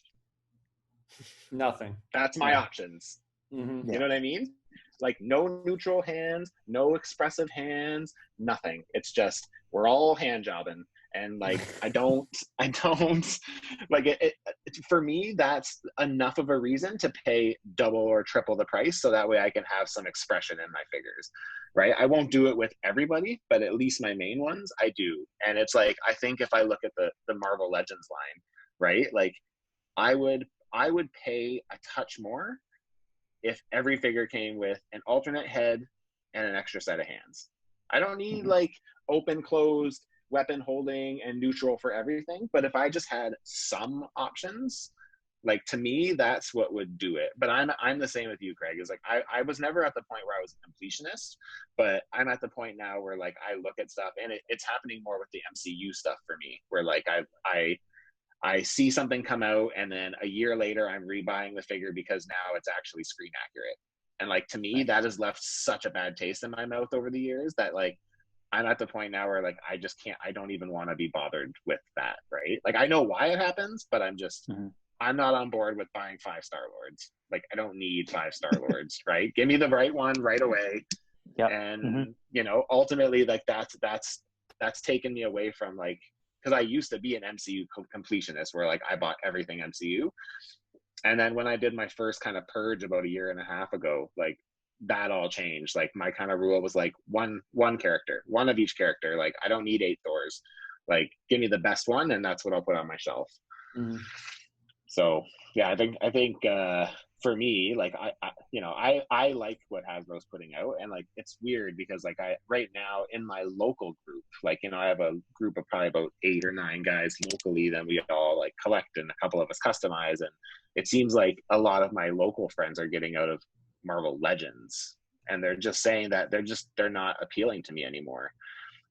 nothing. That's my options. You know what I mean? Like no neutral hands, no expressive hands, nothing. It's just, we're all hand jobbing. And like, I don't like it, for me, that's enough of a reason to pay double or triple the price. So that way I can have some expression in my figures, right? I won't do it with everybody, but at least my main ones I do. And it's like, I think if I look at the Marvel Legends line, right? Like I would pay a touch more if every figure came with an alternate head and an extra set of hands. I don't need like open, closed, weapon holding and neutral for everything, but if I just had some options, like to me that's what would do it. But I'm the same with you, Craig. Is like I was never at the point where I was a completionist, but I'm at the point now where like I look at stuff and it's happening more with the MCU stuff for me, where like I see something come out and then a year later I'm rebuying the figure because now it's actually screen accurate. And like to me that has left such a bad taste in my mouth over the years that like I'm at the point now where like I just can't, I don't even want to be bothered with that, right? Like I know why it happens, but I'm just I'm not on board with buying 5 Star-Lords. Like I don't need 5 Star-Lords, right? Give me the right one right away. And you know, ultimately like that's taken me away from like, because I used to be an MCU completionist where like I bought everything MCU. And then when I did my first kind of purge about a year and a half ago, like that all changed. Like my kind of rule was like one character, one of each character. Like I don't need 8 Thors. Like give me the best one and that's what I'll put on my shelf. So yeah, I think for me, like I like what Hasbro's putting out, and like it's weird because like I right now in my local group, like you know I have a group of probably about 8 or 9 guys locally that we all like collect and a couple of us customize, and it seems like a lot of my local friends are getting out of Marvel Legends, and they're just saying that they're not appealing to me anymore,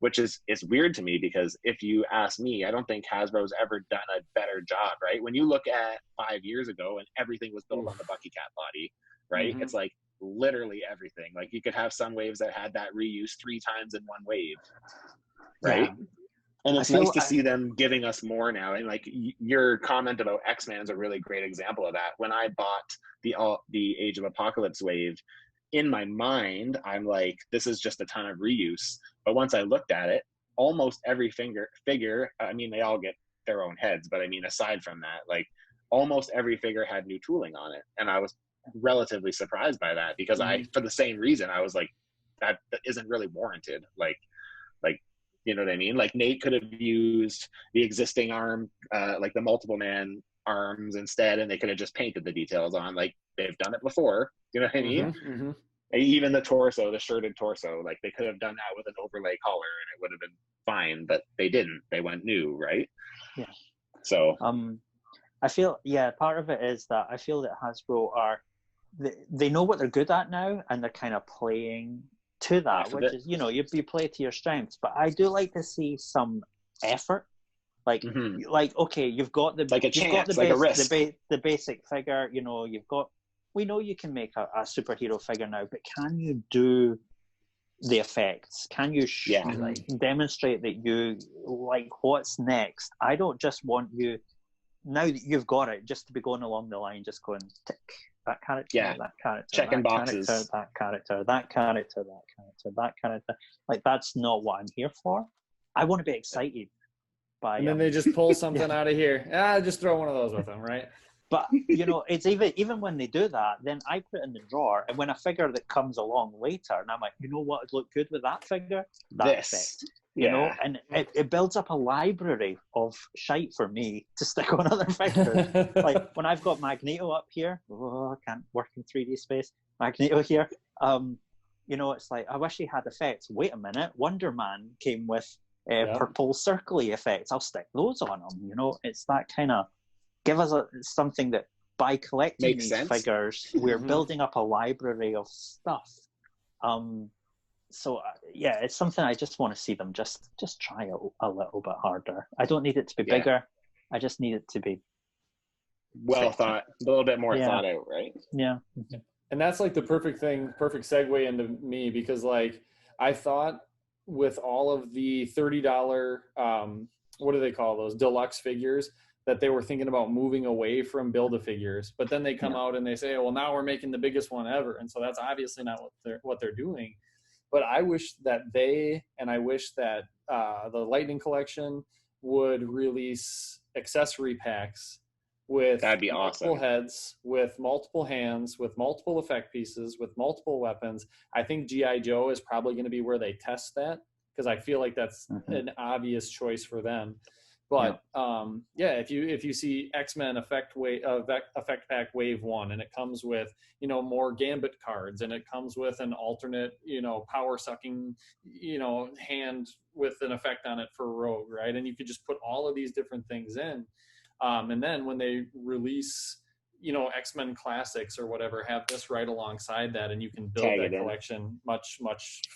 which is weird to me because if you ask me, I don't think Hasbro's ever done a better job, right? When you look at 5 years ago and everything was built on the Bucky Cat body, right? It's like literally everything. Like you could have some waves that had that reuse 3 times in one wave, right? And it's nice to see them giving us more now. And like your comment about X-Men is a really great example of that. When I bought the Age of Apocalypse wave, in my mind, I'm like, this is just a ton of reuse. But once I looked at it, almost every figure, I mean, they all get their own heads, but I mean, aside from that, like almost every figure had new tooling on it. And I was relatively surprised by that because for the same reason, I was like, that isn't really warranted. Like, you know what I mean? Like Nate could have used the existing arm, like the multiple man arms instead, and they could have just painted the details on. Like they've done it before. You know what I mean? Even the torso, the shirted torso, like they could have done that with an overlay collar and it would have been fine, but they didn't. They went new, right? Yeah. So I feel part of it is that I feel that Hasbro they know what they're good at now, and they're kind of playing to that, which is, you know, you play to your strengths. But I do like to see some effort. Like, okay, you've got the like a chance, like a risk. The basic figure. You know, we know you can make a superhero figure now, but can you do the effects? Can you like demonstrate that you like what's next? I don't just want you now that you've got it just to be going along the line, just going tick. That character, that character, checking boxes, that character, that character, that character, that character. Like that's not what I'm here for. I want to be excited by. And then they just pull something out of here. Just throw one of those with them, right? But you know, it's even when they do that, then I put it in the drawer, and when a figure that comes along later, and I'm like, you know what would look good with that figure? That effect. You know, and it builds up a library of shite for me to stick on other figures. Like when I've got Magneto up here, I can't work in 3D space. Magneto here, you know, it's like I wish he had effects. Wait a minute, Wonder Man came with purple circly effects. I'll stick those on him. You know, it's that kind of give us something that by collecting these figures, we're building up a library of stuff. So yeah, it's something I just want to see them just try a little bit harder. I don't need it to be bigger. I just need it to be well thought, a little bit more thought out, right? Yeah. And that's like the perfect segue into me, because like I thought with all of the $30, what do they call those, deluxe figures, that they were thinking about moving away from Build-A-Figures, but then they come out and they say, well, now we're making the biggest one ever. And so that's obviously not what they're doing. But I wish that I wish that the Lightning Collection would release accessory packs with That'd be multiple awesome. heads, with multiple hands, with multiple effect pieces, with multiple weapons. I think G.I. Joe is probably going to be where they test that, because I feel like that's an obvious choice for them. But if you see X-Men effect pack wave 1, and it comes with, you know, more Gambit cards, and it comes with an alternate, you know, power sucking, you know, hand with an effect on it for Rogue, right? And you could just put all of these different things in, and then when they release, you know, X-Men Classics or whatever, have this right alongside that, and you can build that collection much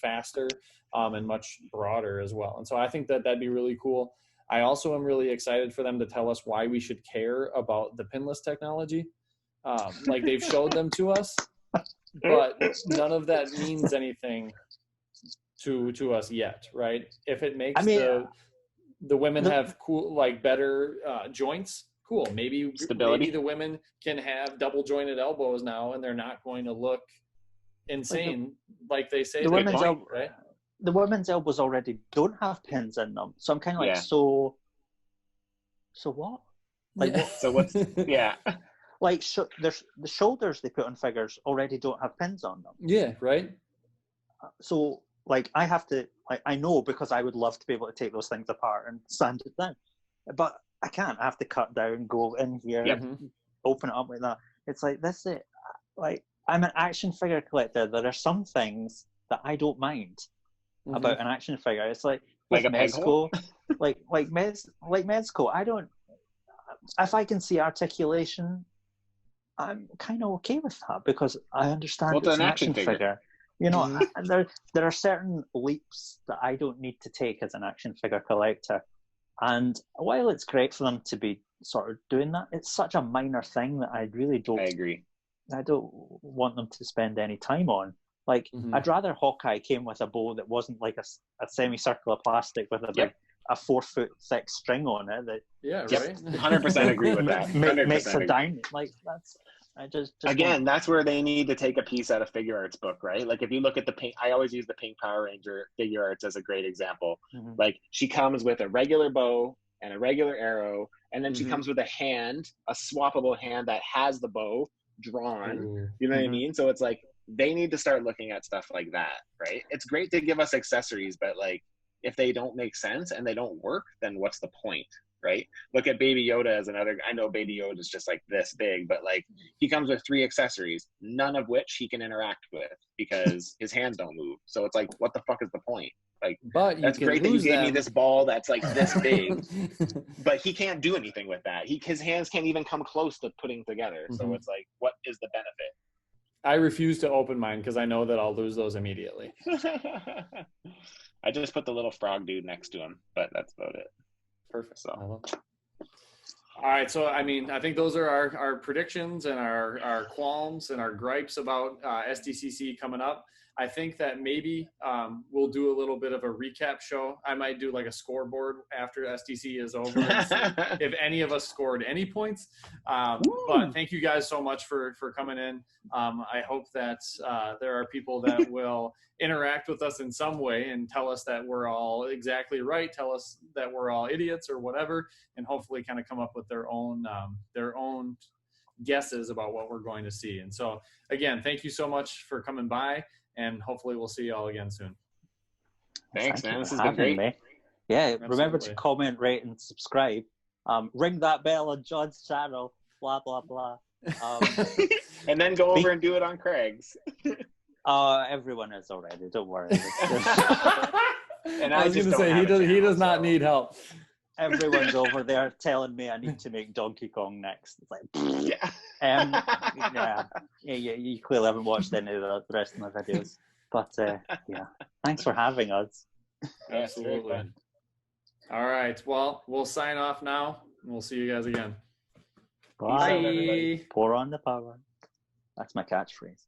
faster and much broader as well. And so I think that'd be really cool. I also am really excited for them to tell us why we should care about the pinless technology. Like they've showed them to us, but none of that means anything to us yet, right? If it makes the women have cool, like better joints, cool. Maybe the women can have double jointed elbows now, and they're not going to look insane like they say. Right? The women's elbows already don't have pins in them, so I'm kind of like, so what? Like, so what's like there's the shoulders they put on figures already don't have pins on them. Yeah, right. So like I have to, like, I know, because I would love to be able to take those things apart and sand it down, but I can't. I have to cut down, go in here, open it up like that. It's like this. Like I'm an action figure collector. There are some things that I don't mind about an action figure. It's like a Mezco, like Mezco. I don't. If I can see articulation, I'm kind of okay with that, because I understand it's an action figure. You know, there are certain leaps that I don't need to take as an action figure collector. And while it's great for them to be sort of doing that, it's such a minor thing that I really don't. I agree. I don't want them to spend any time on. Like, I'd rather Hawkeye came with a bow that wasn't like a semicircular plastic with a 4 foot thick string on it. That 100% agree with that. 100% makes a diamond. Like that's. I just again, that's where they need to take a piece out of figure arts book, right? Like if you look at the Pink, I always use the Pink Power Ranger figure arts as a great example. Like she comes with a regular bow and a regular arrow, and then she comes with a hand, a swappable hand that has the bow drawn. You know what I mean? So it's like they need to start looking at stuff like that, right? It's great to give us accessories, but like if they don't make sense and they don't work, then what's the point? Right? Look at Baby Yoda as another. I know Baby Yoda is just like this big, but like he comes with 3 accessories, none of which he can interact with because his hands don't move. So it's like, what the fuck is the point? Like, but that's great that you gave me this ball that's like this big, but he can't do anything with that. His hands can't even come close to putting together. So it's like, what is the benefit? I refuse to open mine because I know that I'll lose those immediately. I just put the little frog dude next to him, but that's about it. Perfect. So. All right. So, I mean, I think those are our predictions and our qualms and our gripes about SDCC coming up. I think that maybe we'll do a little bit of a recap show. I might do like a scoreboard after SDC is over and see if any of us scored any points. But thank you guys so much for coming in. I hope that there are people that will interact with us in some way and tell us that we're all exactly right, tell us that we're all idiots or whatever, and hopefully kind of come up with their own guesses about what we're going to see. And so again, thank you so much for coming by, and hopefully we'll see you all again soon. Thanks, Thank man. you This for has been having great. me. Yeah, Absolutely. remember to comment, rate, and subscribe. Ring that bell on John's channel. Blah blah blah. And then go over and do it on Craig's. Everyone is already. Don't worry. And I was going just to don't say have a he does channel, not so- need help. Everyone's over there telling me I need to make Donkey Kong next. It's like, Yeah. you clearly haven't watched any of the rest of my videos. But yeah, thanks for having us. Absolutely. All right. Well, we'll sign off now, and we'll see you guys again. Bye. everybody. Pour on the power. That's my catchphrase.